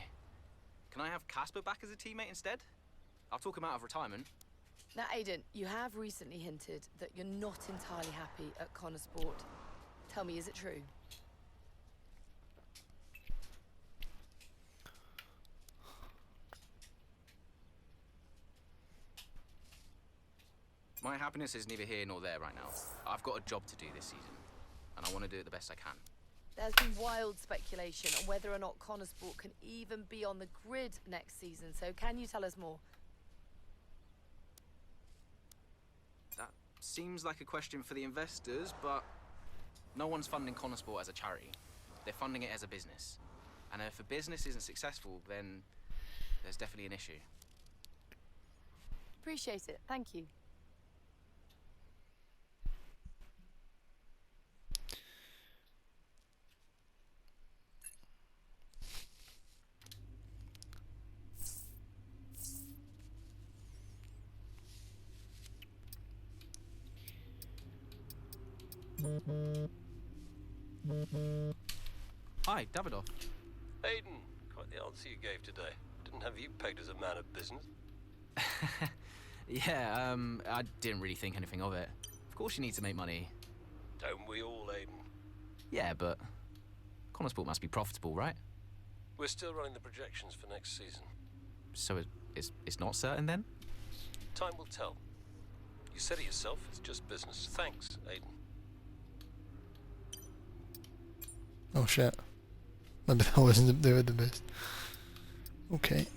Speaker 15: Can I have Casper back as a teammate instead? I'll talk him out of retirement.
Speaker 14: Now, Aidan, you have recently hinted that you're not entirely happy at Connor Sport. Tell me, is it true?
Speaker 15: My happiness is neither here nor there right now. I've got a job to do this season, and I want to do it the best I can.
Speaker 14: There's been wild speculation on whether or not Connor Sport can even be on the grid next season, so can you tell us more?
Speaker 15: That seems like a question for the investors, but no one's funding Connor Sport as a charity. They're funding it as a business. And if a business isn't successful, then there's definitely an issue.
Speaker 14: Appreciate it. Thank you.
Speaker 15: Hi, Davidoff.
Speaker 4: Aidan, quite the answer you gave today. Didn't have you pegged as a man of business.
Speaker 15: Yeah, I didn't really think anything of it. Of course you need to make money.
Speaker 4: Don't we all, Aidan?
Speaker 15: Yeah, but Connor Sport must be profitable, right?
Speaker 4: We're still running the projections for next season.
Speaker 15: So it's not certain then?
Speaker 4: Time will tell. You said it yourself, it's just business. Thanks, Aidan.
Speaker 3: Oh shit. Maybe that wasn't the best. Okay.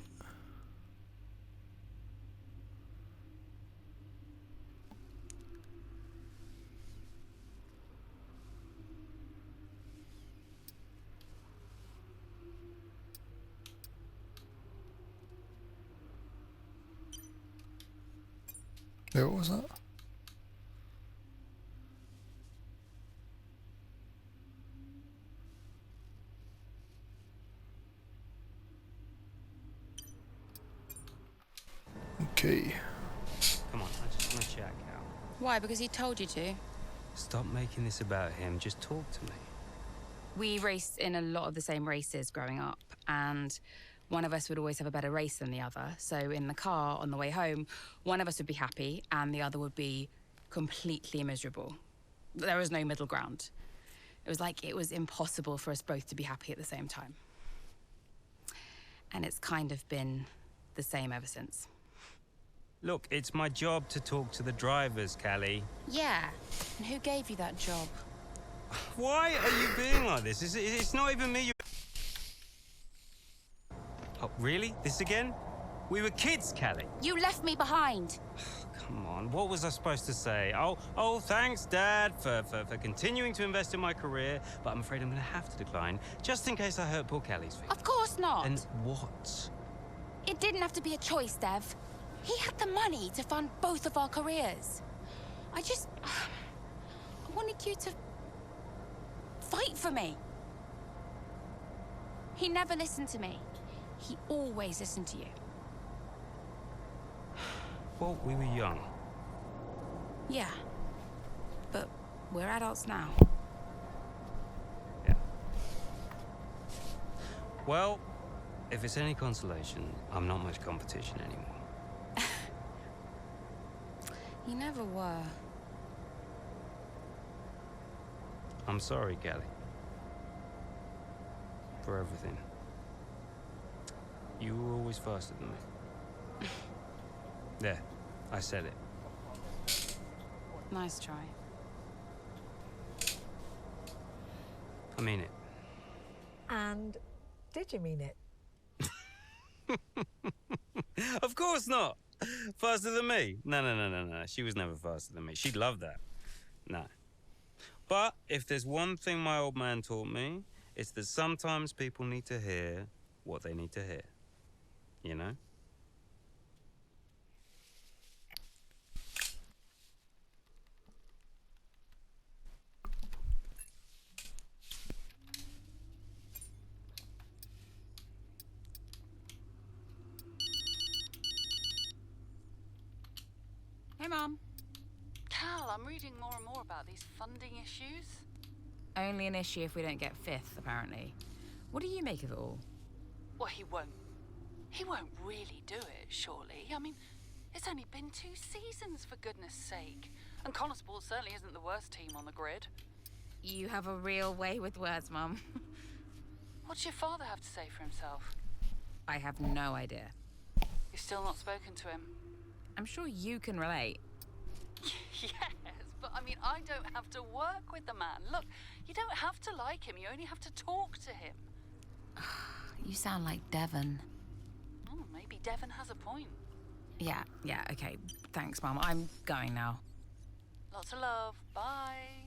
Speaker 3: Yeah, what was that? Okay.
Speaker 12: Come on, I just want to chat, Cal.
Speaker 7: Why? Because he told you to.
Speaker 12: Stop making this about him. Just talk to me.
Speaker 7: We raced in a lot of the same races growing up, and one of us would always have a better race than the other. So in the car on the way home, one of us would be happy and the other would be completely miserable. There was no middle ground. It was like it was impossible for us both to be happy at the same time. And it's kind of been the same ever since.
Speaker 12: Look, it's my job to talk to the drivers, Callie.
Speaker 7: Yeah, and who gave you that job?
Speaker 12: Why are you being like this? It's not even me. Oh, really? This again? We were kids, Callie.
Speaker 7: You left me behind.
Speaker 12: Come on, what was I supposed to say? Oh, thanks, Dad, for continuing to invest in my career, but I'm afraid I'm going to have to decline, just in case I hurt poor Callie's feelings.
Speaker 7: Of course not.
Speaker 12: And what?
Speaker 7: It didn't have to be a choice, Dev. He had the money to fund both of our careers. I wanted you to fight for me. He never listened to me. He always listened to you.
Speaker 12: Well, we were young.
Speaker 7: Yeah. But we're adults now.
Speaker 12: Yeah. Well, if it's any consolation, I'm not much competition anymore.
Speaker 7: You never were.
Speaker 12: I'm sorry, Callie. For everything. You were always faster than me. There, I said it.
Speaker 7: Nice try.
Speaker 12: I mean it.
Speaker 13: And did you mean it?
Speaker 12: Of course not! Faster than me? No. She was never faster than me. She'd love that. No. But if there's one thing my old man taught me, it's that sometimes people need to hear what they need to hear. You know?
Speaker 7: Hey, Mom.
Speaker 2: Cal, I'm reading more and more about these funding issues.
Speaker 7: Only an issue if we don't get fifth, apparently. What do you make of it all?
Speaker 2: Well, he won't really do it, surely. I mean, it's only been 2 seasons, for goodness sake. And Connorsport certainly isn't the worst team on the grid.
Speaker 7: You have a real way with words, Mum.
Speaker 2: What's your father have to say for himself?
Speaker 7: I have no idea.
Speaker 2: You've still not spoken to him?
Speaker 7: I'm sure you can relate.
Speaker 2: Yes, but I mean, I don't have to work with the man. Look, you don't have to like him, you only have to talk to him.
Speaker 7: You sound like Devon.
Speaker 2: Oh, maybe Devon has a point.
Speaker 7: Yeah, okay. Thanks, Mum. I'm going now.
Speaker 2: Lots of love. Bye.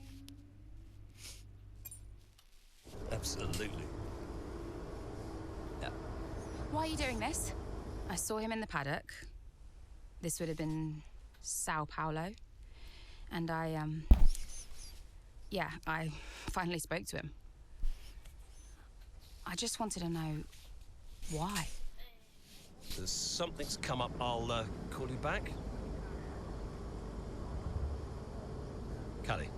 Speaker 4: Absolutely.
Speaker 7: Yeah. Why are you doing this? I saw him in the paddock. This would have been Sao Paulo. And I finally spoke to him. I just wanted to know why.
Speaker 4: There's something's come up. I'll call you back. Callie,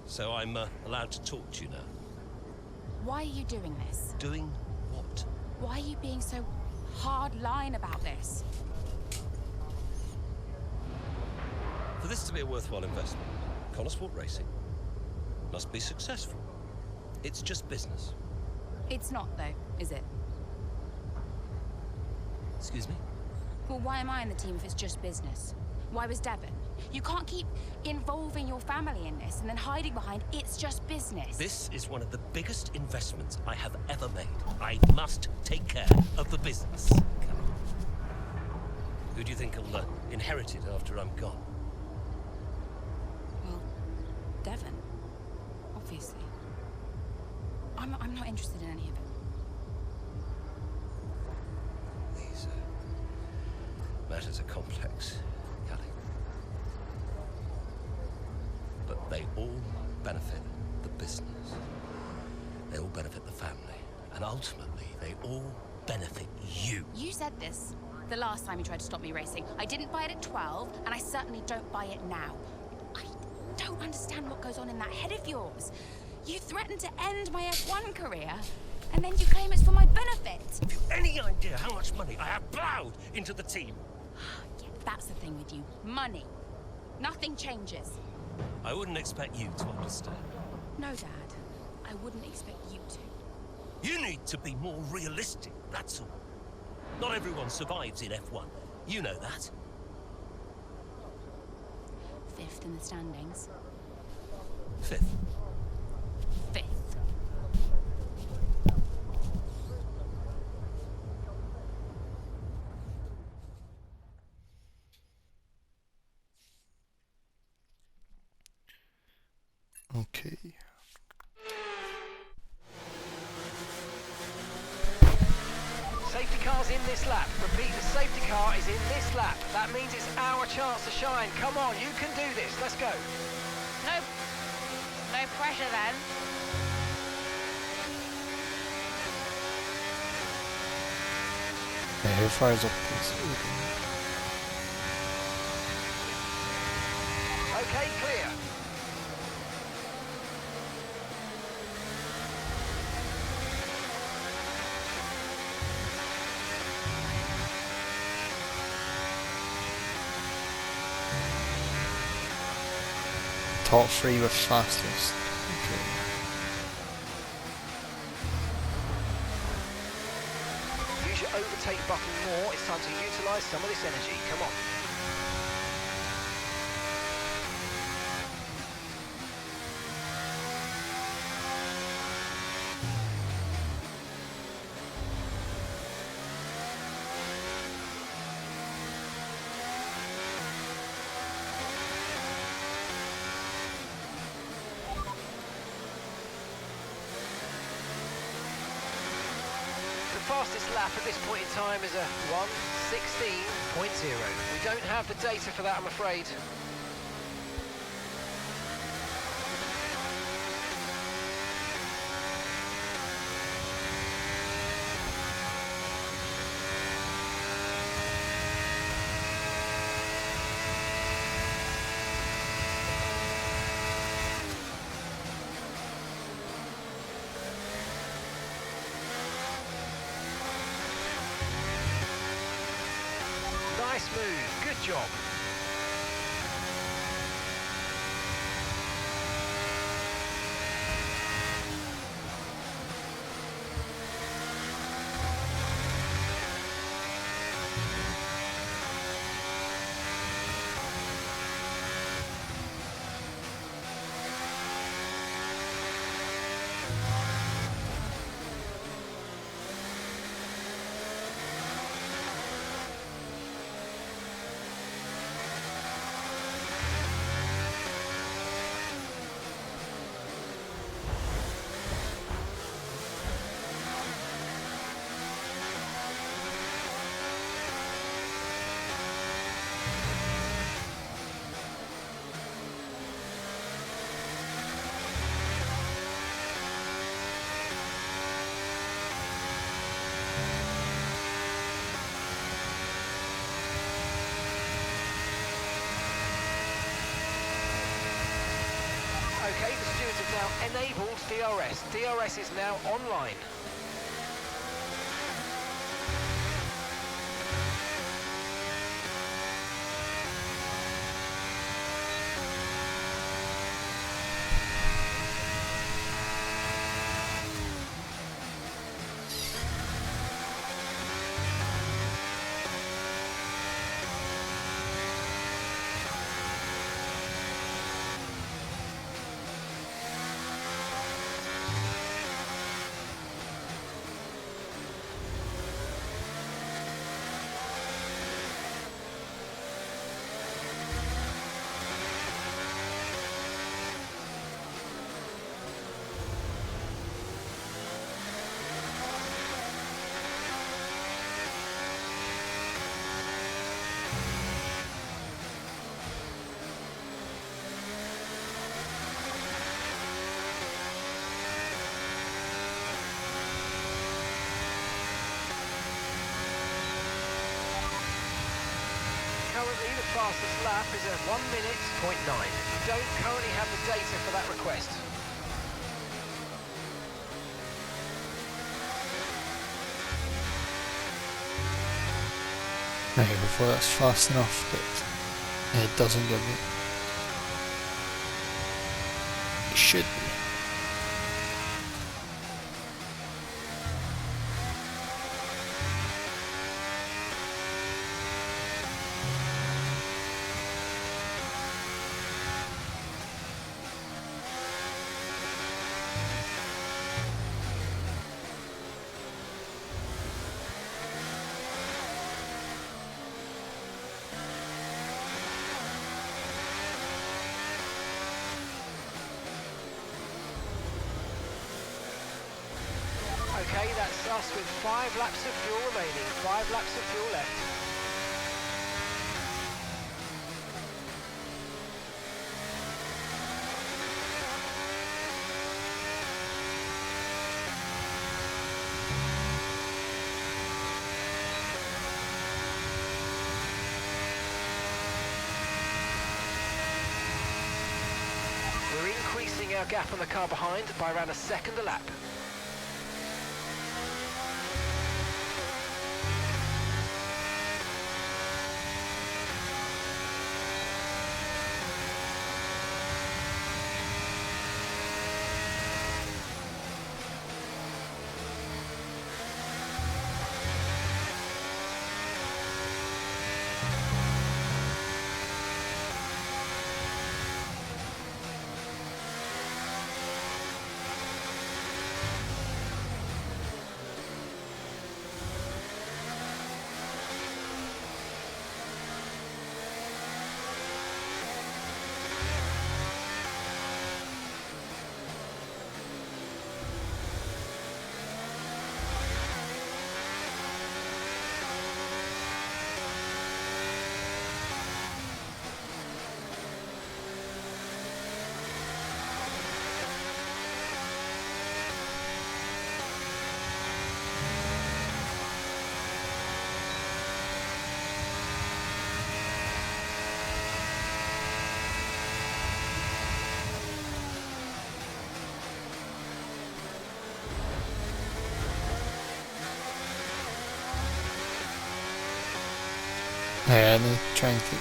Speaker 4: so I'm allowed to talk to you now.
Speaker 7: Why are you doing this?
Speaker 4: Doing what?
Speaker 7: Why are you being so hard-line about this?
Speaker 4: For this to be a worthwhile investment, Connorsport Racing must be successful. It's just business.
Speaker 7: It's not, though, is it?
Speaker 4: Excuse me?
Speaker 7: Well, why am I in the team if it's just business? Why was Devon? You can't keep involving your family in this and then hiding behind it's just business.
Speaker 4: This is one of the biggest investments I have ever made. I must take care of the business. Who do you think will inherit it after I'm gone?
Speaker 7: Well, Devon, obviously. I'm not interested in any of it.
Speaker 4: These matters are complex, Callie. But they all benefit the business. They all benefit the family. And ultimately, they all benefit you.
Speaker 7: You said this the last time you tried to stop me racing. I didn't buy it at 12, and I certainly don't buy it now. I don't understand what goes on in that head of yours. You threatened to end my F1 career, and then you claim it's for my benefit.
Speaker 4: Have you any idea how much money I have plowed into the team?
Speaker 7: Yeah, that's the thing with you. Money. Nothing changes.
Speaker 4: I wouldn't expect you to understand.
Speaker 7: No, Dad. I wouldn't expect you to.
Speaker 4: You need to be more realistic, that's all. Not everyone survives in F1. You know that.
Speaker 7: 5th in the standings.
Speaker 4: 5th.
Speaker 7: 5th.
Speaker 3: Okay.
Speaker 1: Safety car's in this lap. Repeat, the safety car is in this lap. That means it's our chance to shine. Come on, you can do this. Let's go.
Speaker 7: No pressure then.
Speaker 3: Yeah, who fires up this?
Speaker 1: Okay, clear.
Speaker 3: Top 3 with fastest. Okay.
Speaker 1: Use your overtake button more. It's time to utilise some of this energy. Come on. The fastest lap at this point in time is a 1:16.0. We don't have the data for that, I'm afraid. Nice move, good job. Okay, the stewards have now enabled DRS. DRS is now online. Currently, the fastest lap is at 1:09. We don't currently have the data for that request.
Speaker 3: Okay, before that's fast enough, but it doesn't give me. It should be.
Speaker 1: Okay, that's us with 5 laps of fuel remaining. 5 laps of fuel left. We're increasing our gap on the car behind by around a second a lap.
Speaker 3: Yeah, I need to try and keep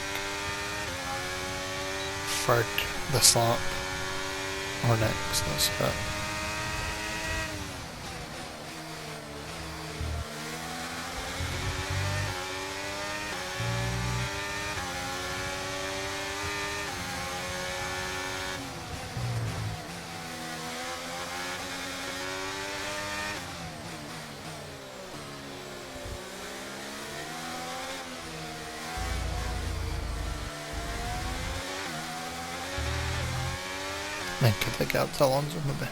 Speaker 3: third this lap or next, that's it. I could pick up to Alonso maybe.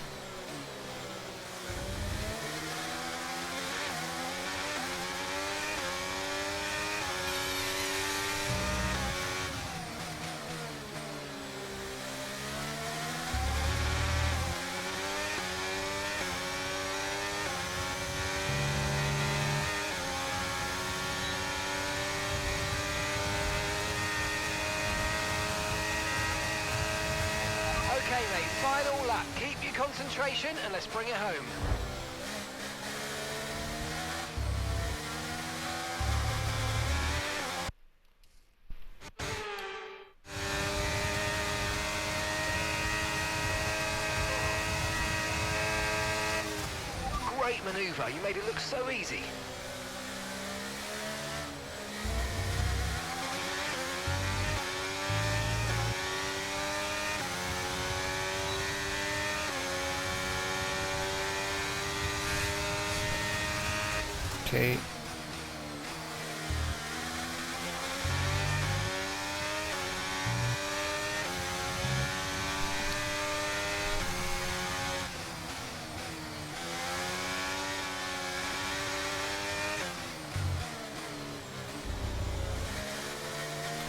Speaker 1: Okay, mate, final lap. Keep your concentration and let's bring it home. Great manoeuvre. You made it look so easy.
Speaker 3: Okay.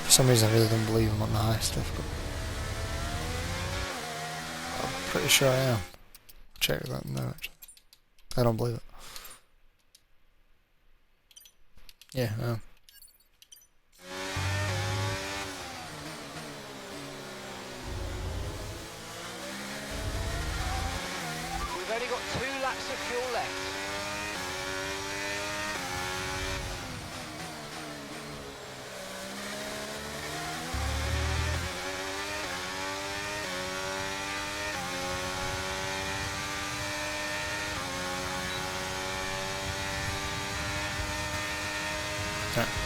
Speaker 3: For some reason I really don't believe I'm on the high stuff, but I'm pretty sure I am. Check that now actually. I don't believe it. Yeah, I am.
Speaker 1: We've only got 2 laps of fuel left.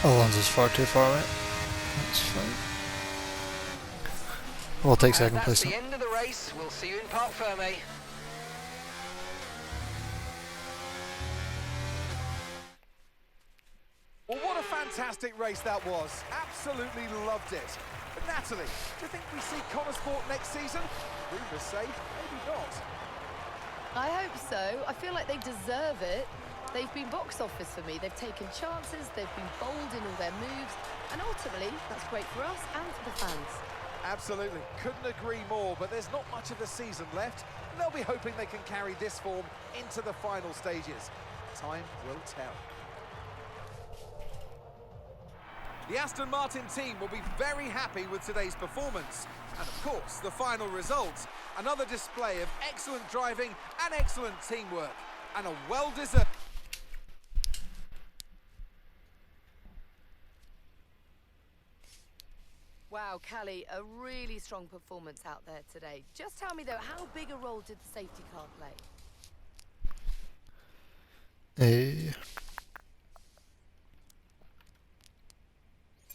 Speaker 3: Alonso's far too far away. That's fine. We'll take second place.
Speaker 1: That's the end of the race. We'll see you in Parc Ferme.
Speaker 5: Well, what a fantastic race that was. Absolutely loved it. But Natalie, do you think we see Connosport next season? Rumours say maybe not.
Speaker 14: I hope so. I feel like they deserve it. They've been box office for me. They've taken chances, they've been bold in all their moves, and ultimately, that's great for us and for the fans.
Speaker 5: Absolutely, couldn't agree more, but there's not much of the season left. They'll be hoping they can carry this form into the final stages. Time will tell. The Aston Martin team will be very happy with today's performance. And of course, the final result. Another display of excellent driving and excellent teamwork. And a well-deserved...
Speaker 14: Wow, Callie, a really strong performance out there today. Just tell me, though, how big a role did the safety car play?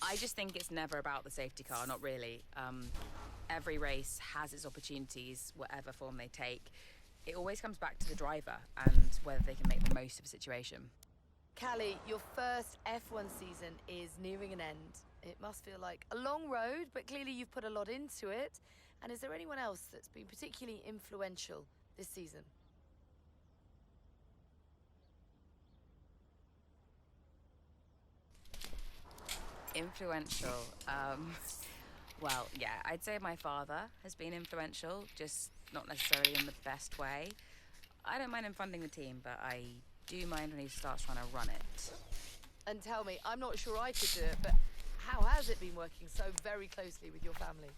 Speaker 7: I just think it's never about the safety car, not really. Every race has its opportunities, whatever form they take. It always comes back to the driver and whether they can make the most of a situation.
Speaker 14: Callie, your first F1 season is nearing an end. It must feel like a long road, but clearly you've put a lot into it. And is there anyone else that's been particularly influential this season?
Speaker 7: Influential. Well, yeah, I'd say my father has been influential, just not necessarily in the best way. I don't mind him funding the team, but I do mind when he starts trying to run it.
Speaker 14: And tell me, I'm not sure I could do it, but how has it been working so very closely with your family?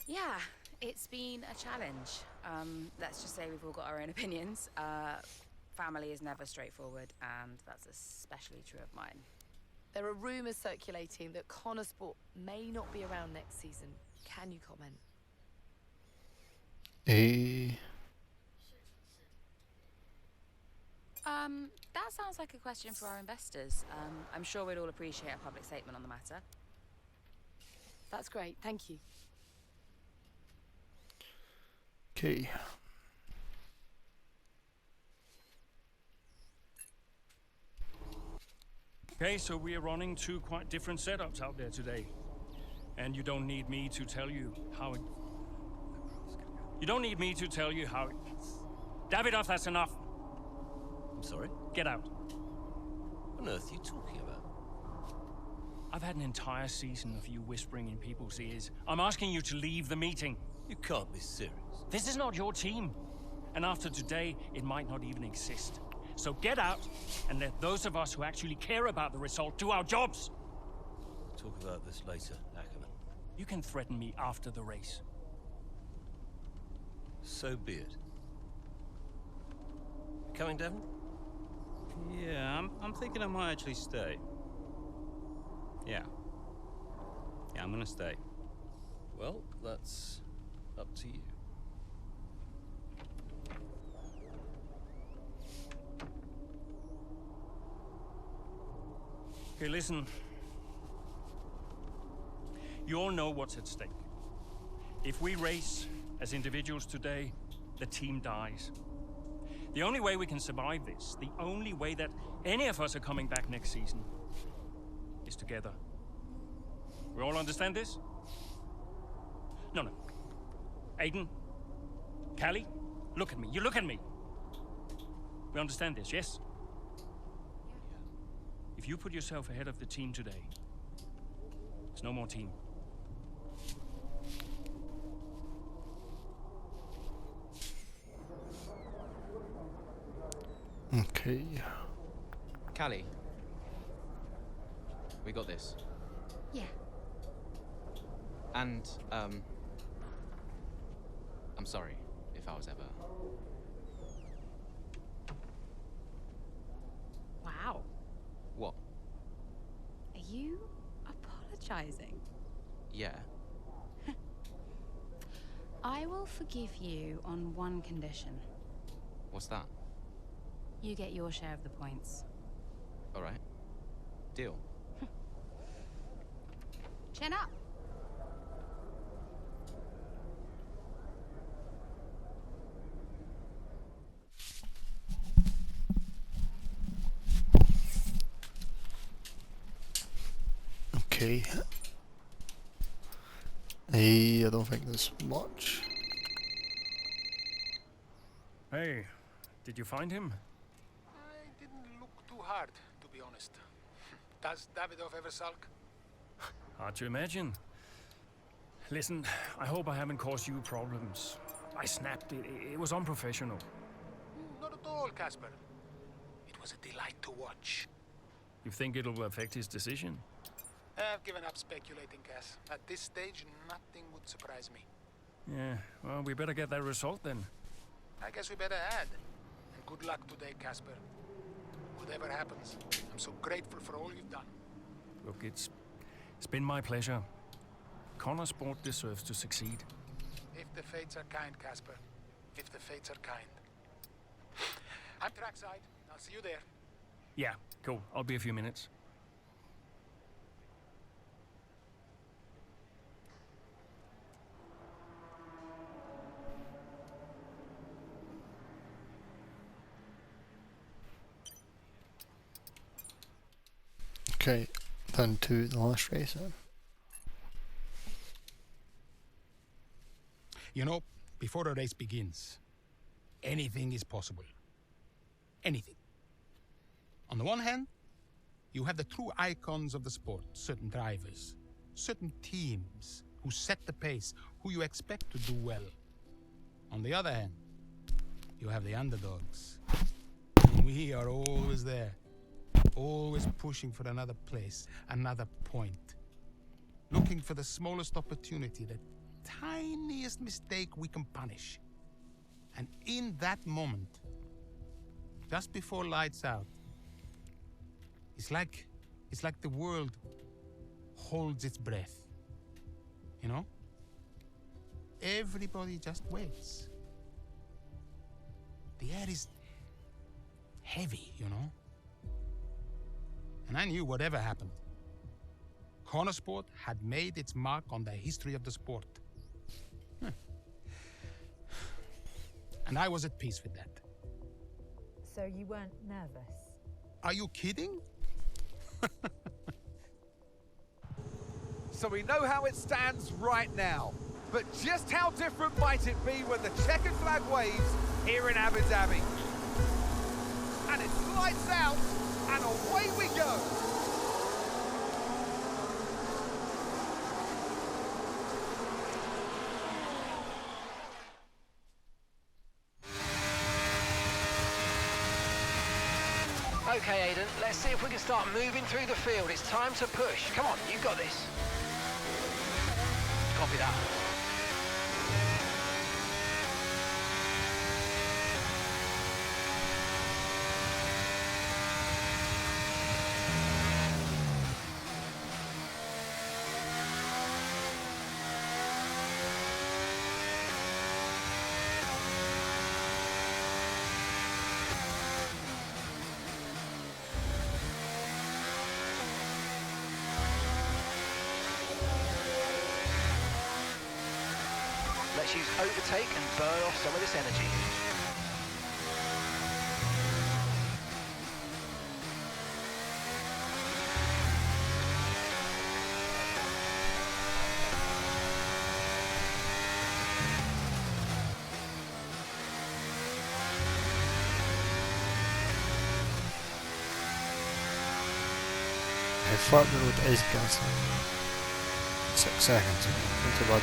Speaker 7: Yeah, it's been a challenge. Let's just say we've all got our own opinions. Family is never straightforward, and that's especially true of mine.
Speaker 14: There are rumours circulating that Connor Sport may not be around next season. Can you comment?
Speaker 7: That sounds like a question for our investors. I'm sure we'd all appreciate a public statement on the matter.
Speaker 14: That's great, thank you.
Speaker 3: Okay.
Speaker 8: Okay, so we are running two quite different setups out there today. And you don't need me to tell you how it... You don't need me to tell you how it... Davidoff, that's enough.
Speaker 4: I'm sorry?
Speaker 8: Get out.
Speaker 4: What on earth are you talking about?
Speaker 8: I've had an entire season of you whispering in people's ears. I'm asking you to leave the meeting.
Speaker 4: You can't be serious.
Speaker 8: This is not your team. And after today, it might not even exist. So get out and let those of us who actually care about the result do our jobs.
Speaker 4: Talk about this later, Ackerman.
Speaker 8: You can threaten me after the race.
Speaker 4: So be it. Coming, Devon?
Speaker 12: Yeah, I'm thinking I might actually stay. Yeah, I'm gonna stay.
Speaker 4: Well, that's up to you.
Speaker 8: Okay, listen. You all know what's at stake. If we race as individuals today, the team dies. The only way we can survive this, the only way that any of us are coming back next season, is together. We all understand this? No. Aiden, Callie, look at me. You look at me. We understand this, yes? If you put yourself ahead of the team today, there's no more team.
Speaker 3: Okay.
Speaker 15: Callie, we got this.
Speaker 7: Yeah.
Speaker 15: And, I'm sorry if I was ever...
Speaker 7: Wow.
Speaker 15: What?
Speaker 7: Are you apologizing?
Speaker 15: Yeah.
Speaker 7: I will forgive you on one condition.
Speaker 15: What's that?
Speaker 7: You get your share of the points.
Speaker 15: All right. Deal.
Speaker 7: Chin up.
Speaker 3: Okay. Hey, I don't think there's much.
Speaker 8: Hey, did you find him?
Speaker 10: I didn't look too hard, to be honest. Does Davidov ever sulk?
Speaker 8: Hard to imagine. Listen, I hope I haven't caused you problems. I snapped it. It was unprofessional.
Speaker 10: Not at all, Casper. It was a delight to watch.
Speaker 8: You think it'll affect his decision?
Speaker 10: I've given up speculating, Cass. At this stage, nothing would surprise me.
Speaker 8: Yeah, well, we better get that result then.
Speaker 10: I guess we better add. And good luck today, Casper. Whatever happens, I'm so grateful for all you've done.
Speaker 8: Look, it's been my pleasure. Connor Sport deserves to succeed.
Speaker 10: If the fates are kind, Casper. If the fates are kind. I'm trackside. I'll see you there.
Speaker 8: Yeah, cool. I'll be a few minutes.
Speaker 3: Okay, then to the last race then.
Speaker 10: You know, before a race begins, anything is possible. Anything. On the one hand, you have the true icons of the sport, certain drivers, certain teams who set the pace, who you expect to do well. On the other hand, you have the underdogs. We are always there, always pushing for another place, another point. Looking for the smallest opportunity, the tiniest mistake we can punish. And in that moment, just before lights out, it's like the world holds its breath. You know? Everybody just waits. The air is heavy, you know? And I knew whatever happened, Connosport had made its mark on the history of the sport. And I was at peace with that.
Speaker 13: So you weren't nervous?
Speaker 10: Are you kidding?
Speaker 5: So we know how it stands right now. But just how different might it be when the checkered flag waves here in Abu Dhabi? And it's lights out, and away we go.
Speaker 1: Okay, Aiden, let's see if we can start moving through the field. It's time to push. Come on, you've got this. Copy that. Let's use overtake and burn off some of this energy.
Speaker 3: Flat road is gas. 6 seconds. Not too bad.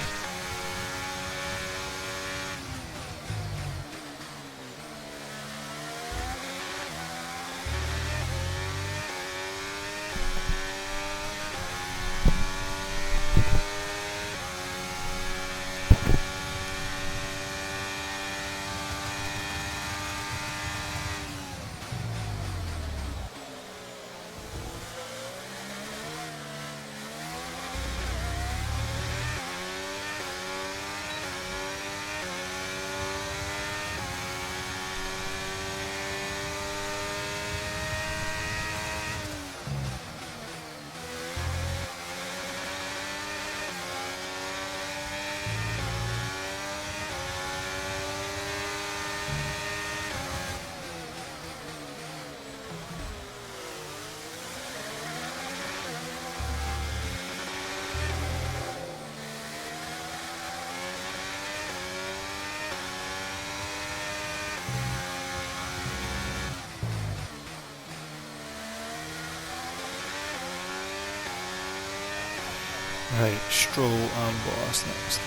Speaker 3: Right, Stroll and Bottas next.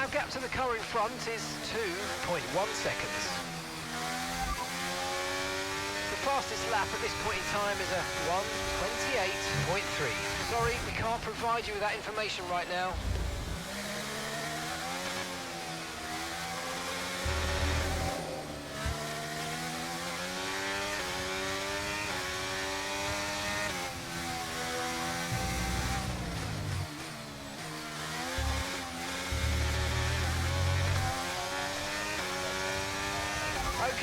Speaker 1: Our gap to the car in front is 2.1 seconds. The fastest lap at this point in time is a 1:28.3. Sorry, we can't provide you with that information right now.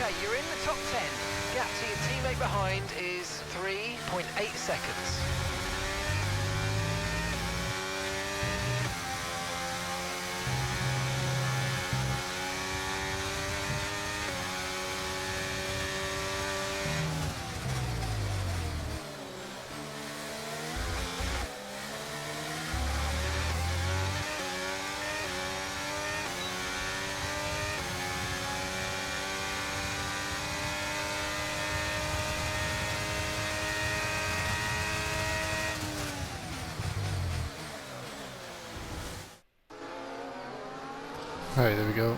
Speaker 1: Okay, you're in the top 10. Gap to your teammate behind is 3.8 seconds.
Speaker 3: Alright, there we go.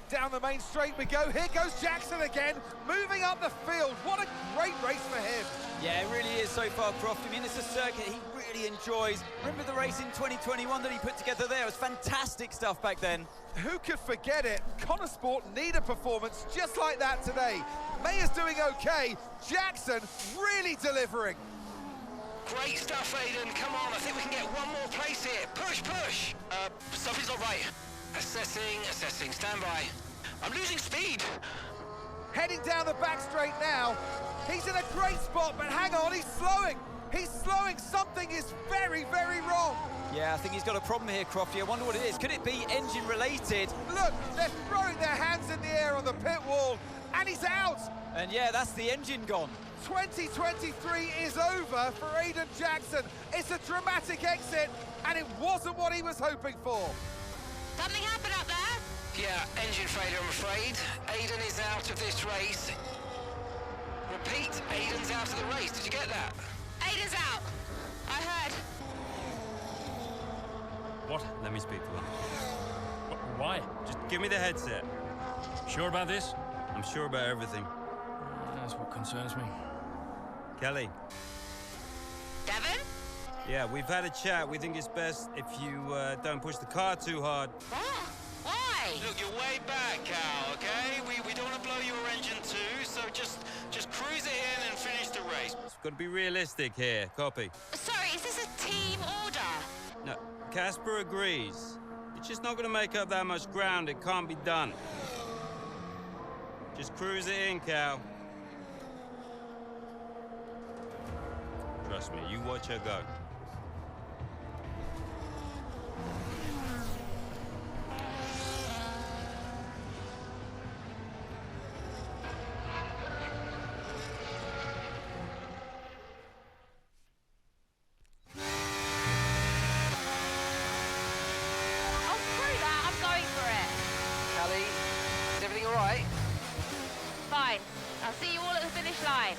Speaker 5: Down the main straight we go. Here goes Jackson again, moving up the field. What a great race for him.
Speaker 6: Yeah, it really is so far, Croft. I mean, it's a circuit he really enjoys. Remember the race in 2021 that he put together there? It was fantastic stuff back then.
Speaker 5: Who could forget it? Connor Sport need a performance just like that today. Mayer's doing okay. Jackson really delivering.
Speaker 1: Great stuff, Aiden. Come on, I think we can get one more place here. Push, push. Something's not right. Assessing. Stand by. I'm losing speed.
Speaker 5: Heading down the back straight now. He's in a great spot, but hang on, he's slowing. He's slowing. Something is very, very wrong.
Speaker 6: Yeah, I think he's got a problem here, Crofty. I wonder what it is. Could it be engine related?
Speaker 5: Look, they're throwing their hands in the air on the pit wall, and he's out.
Speaker 6: And yeah, that's the engine gone.
Speaker 5: 2023 is over for Aiden Jackson. It's a dramatic exit, and it wasn't what he was hoping for.
Speaker 1: Something happened up there? Yeah, engine failure, I'm afraid. Aiden is out of this race. Repeat, Aiden's out of the race. Did you get that? Aiden's out. I heard.
Speaker 8: What?
Speaker 12: Let me speak to him.
Speaker 8: Why?
Speaker 12: Just give me the headset.
Speaker 8: Sure about this?
Speaker 12: I'm sure about everything.
Speaker 8: That's what concerns me.
Speaker 12: Kelly.
Speaker 1: Devon?
Speaker 12: Yeah, we've had a chat. We think it's best if you don't push the car too hard.
Speaker 1: What? Why?
Speaker 16: Look, you're way back, Cal, okay? We don't want to blow your engine too, so just cruise it in and finish the race.
Speaker 12: It's got to be realistic here. Copy.
Speaker 1: Sorry, is this a team order?
Speaker 12: No, Casper agrees. It's just not going to make up that much ground. It can't be done. Just cruise it in, Cal. Trust me, you watch her go.
Speaker 7: Fine. I'll see you all at the finish line.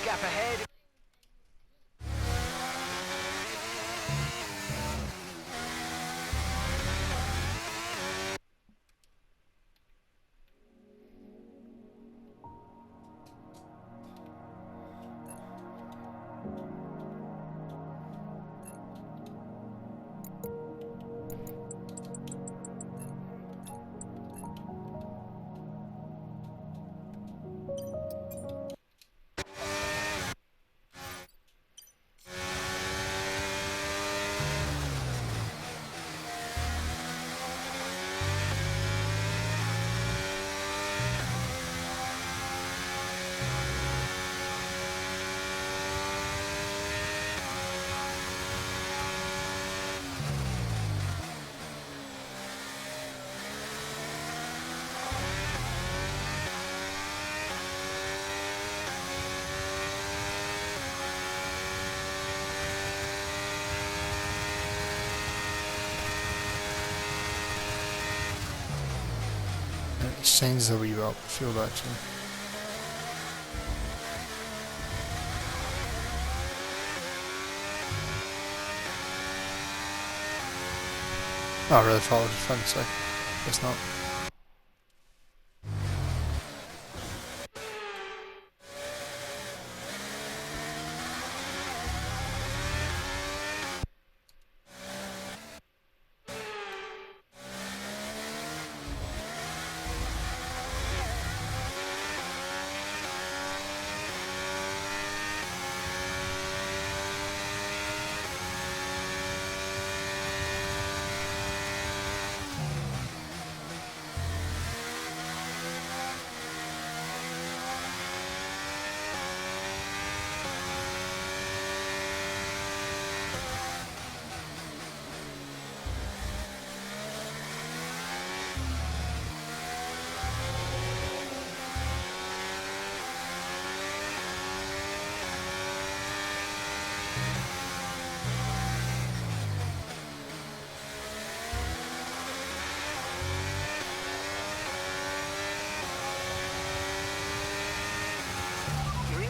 Speaker 1: gap ahead.
Speaker 3: It signs the wee bit up the field actually. I really thought it was fancy. It's not.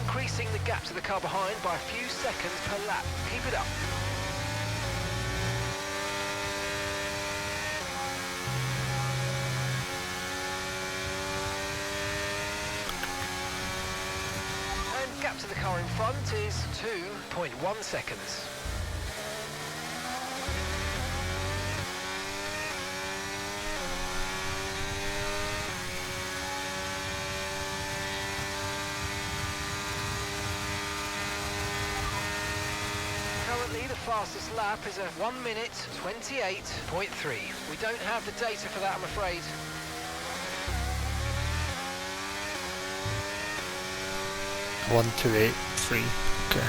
Speaker 1: Increasing the gap to the car behind by a few seconds per lap. Keep it up. And gap to the car in front is 2.1 seconds. Currently, the fastest lap is a 1 minute 28.3. We don't have the data for that, I'm afraid.
Speaker 3: One, 2, 8, 3. Okay.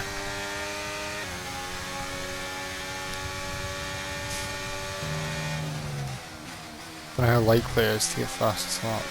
Speaker 3: But how likely it is to get fastest lap?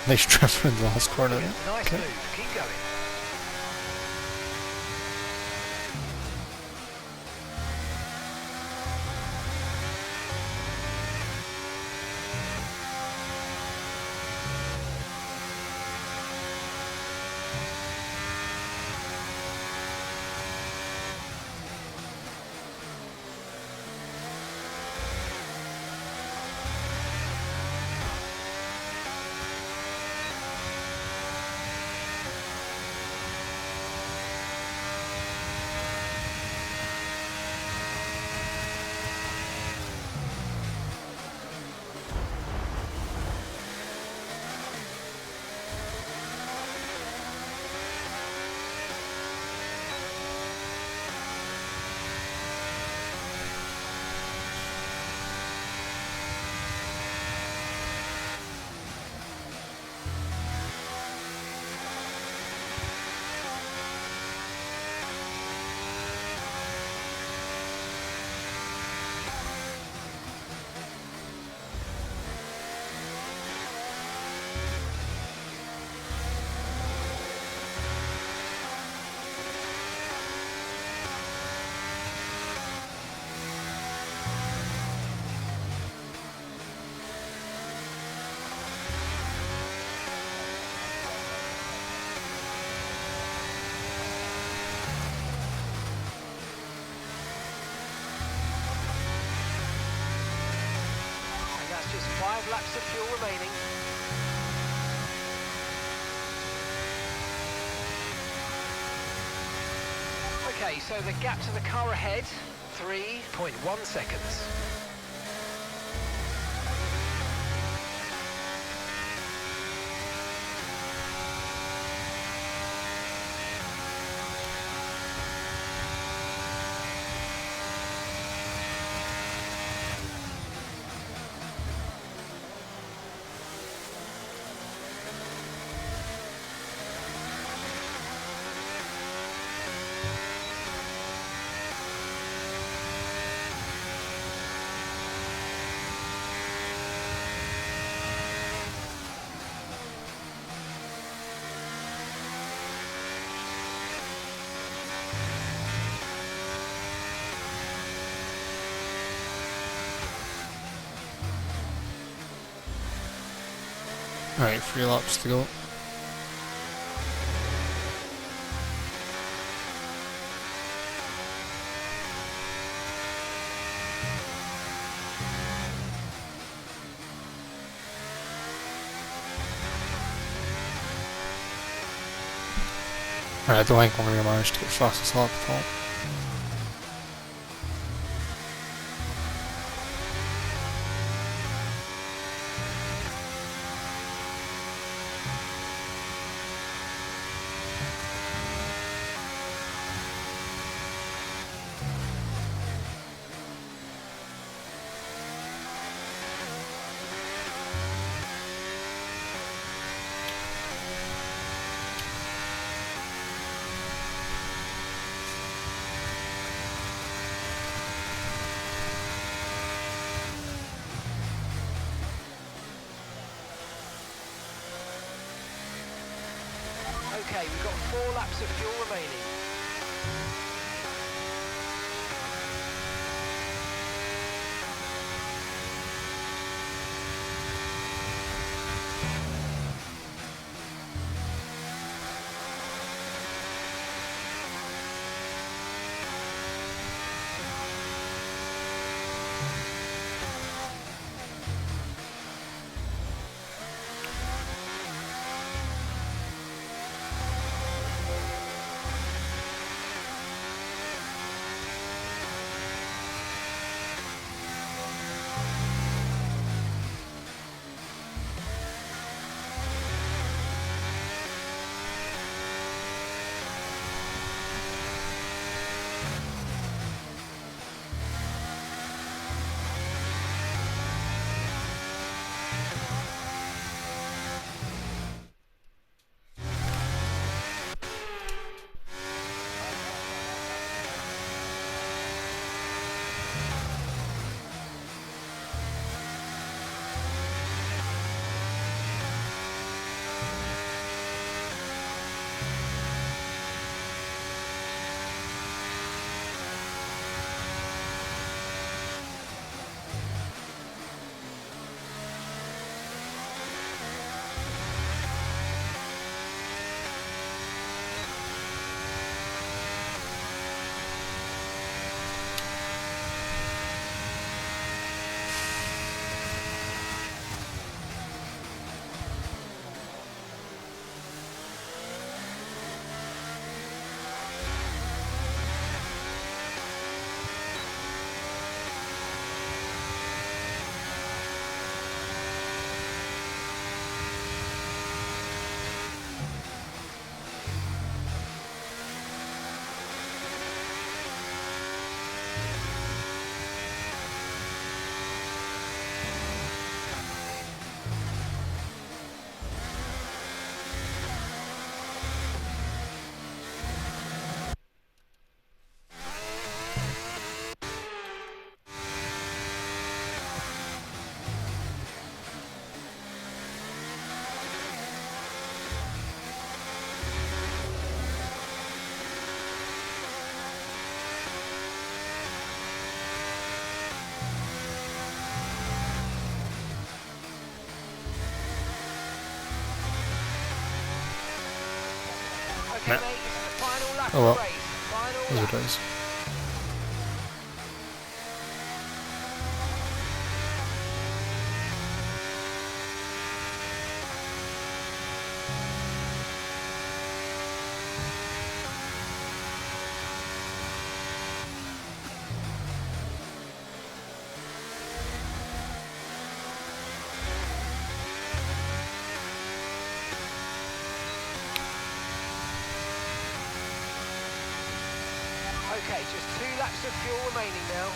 Speaker 3: Nice treffer in the last corner.
Speaker 1: Nice
Speaker 3: Okay.
Speaker 1: move. Keep going. laps of fuel remaining. Okay, so the gap to the car ahead, 3.1 seconds.
Speaker 3: Alright, 3 laps to go. Right, I don't think I'm going to manage to get fastest lap at all.
Speaker 1: Okay, we've got 4 laps of fuel remaining.
Speaker 3: Nah. Oh well, as it is.
Speaker 1: Okay, just 2 laps of fuel remaining now.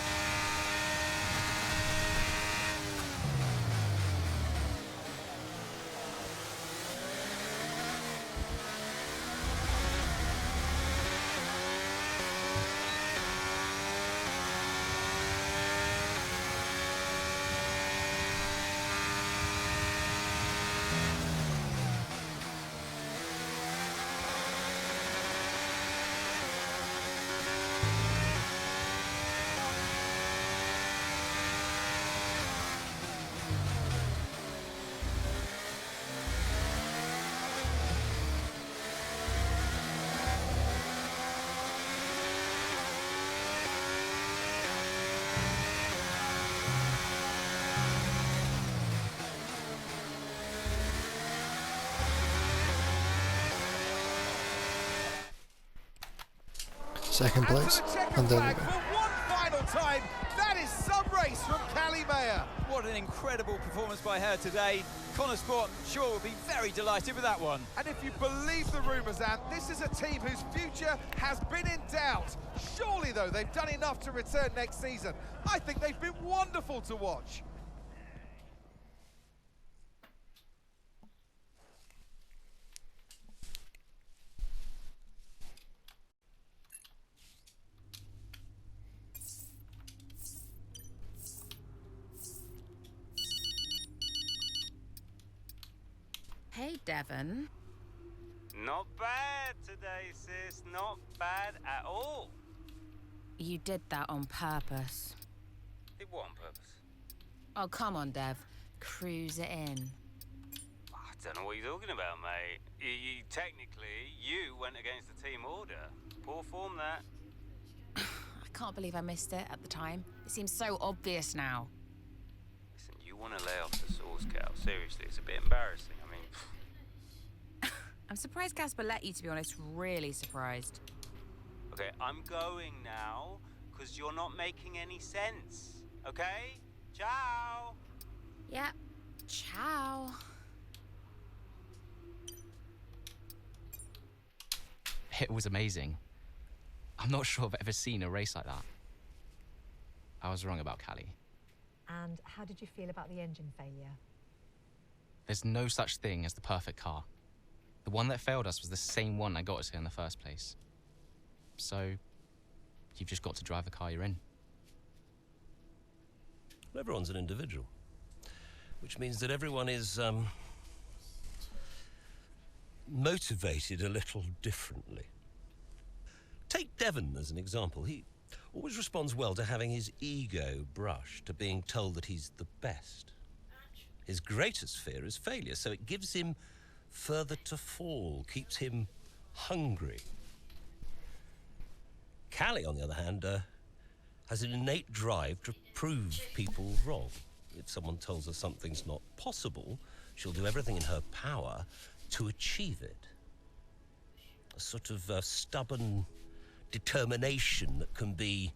Speaker 3: Second place. And then
Speaker 5: For one final time, that is some race from Callie Mayer.
Speaker 6: What an incredible performance by her today. Connor Sport, sure, will be very delighted with that one.
Speaker 5: And if you believe the rumours, Ant, this is a team whose future has been in doubt. Surely, though, they've done enough to return next season. I think they've been wonderful to watch.
Speaker 7: Hey, Devon.
Speaker 12: Not bad today, sis. Not bad at all.
Speaker 7: You did that on purpose.
Speaker 12: Did what on purpose?
Speaker 7: Oh, come on, Dev. Cruise it in.
Speaker 12: I don't know what you're talking about, mate. Technically, you went against the team order. Poor form, that.
Speaker 7: I can't believe I missed it at the time. It seems so obvious now.
Speaker 12: Listen, you want to lay off the sauce, Cal. Seriously, it's a bit embarrassing. I mean...
Speaker 7: I'm surprised Casper let you, to be honest. Really surprised.
Speaker 12: Okay, I'm going now, because you're not making any sense. Okay? Ciao!
Speaker 7: Yeah. Ciao.
Speaker 11: It was amazing. I'm not sure I've ever seen a race like that. I was wrong about Callie.
Speaker 13: And how did you feel about the engine failure?
Speaker 11: There's no such thing as the perfect car. The one that failed us was the same one that got us here in the first place. So, you've just got to drive the car you're in.
Speaker 4: Well, everyone's an individual, which means that everyone is motivated a little differently. Take Devon as an example. He always responds well to having his ego brushed, to being told that he's the best. His greatest fear is failure, so it gives him further to fall, keeps him hungry. Callie, on the other hand, has an innate drive to prove people wrong. If someone tells her something's not possible, she'll do everything in her power to achieve it. A sort of stubborn determination that can be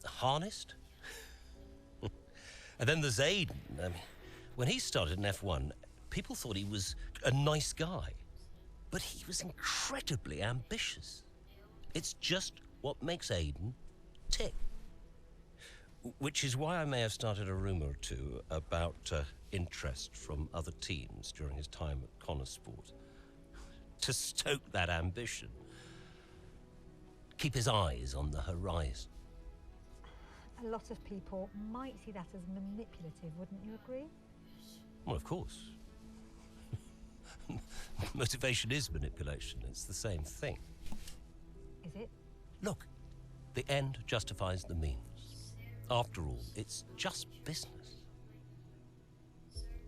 Speaker 4: harnessed. And then there's Aiden. I mean, when he started in F1, people thought he was a nice guy, but he was incredibly ambitious. It's just what makes Aiden tick. Which is why I may have started a rumour or two about interest from other teams during his time at Connor Sport. To stoke that ambition. Keep his eyes on the horizon.
Speaker 13: A lot of people might see that as manipulative, wouldn't you agree?
Speaker 4: Well, of course. Motivation is manipulation. It's the same thing.
Speaker 13: Is it?
Speaker 4: Look, the end justifies the means. After all, it's just business.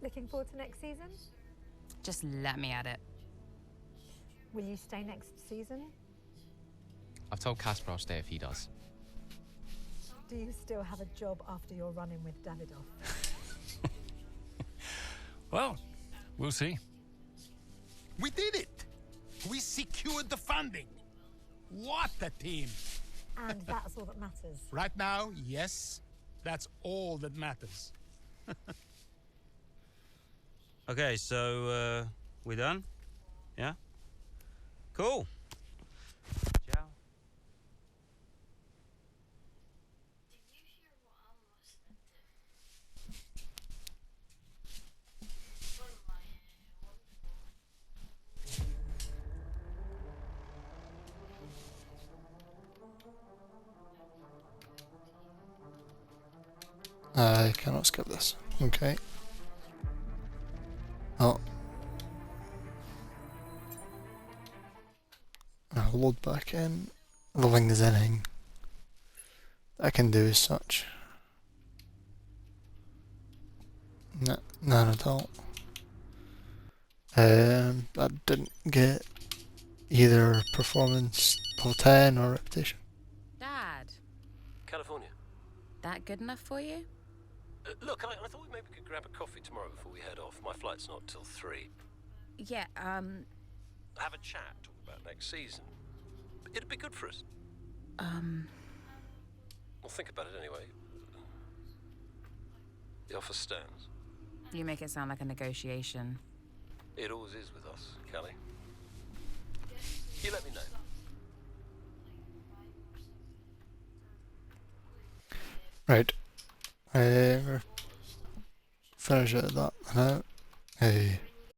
Speaker 13: Looking forward to next season?
Speaker 7: Just let me at it.
Speaker 13: Will you stay next season?
Speaker 11: I've told Casper I'll stay if he does.
Speaker 13: Do you still have a job after your run-in with Davidoff?
Speaker 8: Well, we'll see.
Speaker 10: We did it! We secured the funding. What a team!
Speaker 13: And that's all that matters.
Speaker 10: Right now, yes, that's all that matters.
Speaker 12: Okay, so, we done? Yeah? Cool. Ciao.
Speaker 3: I cannot skip this. Okay. Oh. I'll load back in. Loving the Zenning. I can do as such. No, none at all. I didn't get either performance level 10 or reputation.
Speaker 7: Dad,
Speaker 4: California.
Speaker 7: that good enough for you?
Speaker 4: Look, I thought we maybe could grab a coffee tomorrow before we head off. My flight's not till 3.
Speaker 7: Yeah,
Speaker 4: Have a chat, talk about next season. It'd be good for us. Well, think about it anyway. The offer stands.
Speaker 7: You make it sound like a negotiation.
Speaker 4: It always is with us, Callie. You let me know.
Speaker 3: Right. We're finish it at that now. Hey.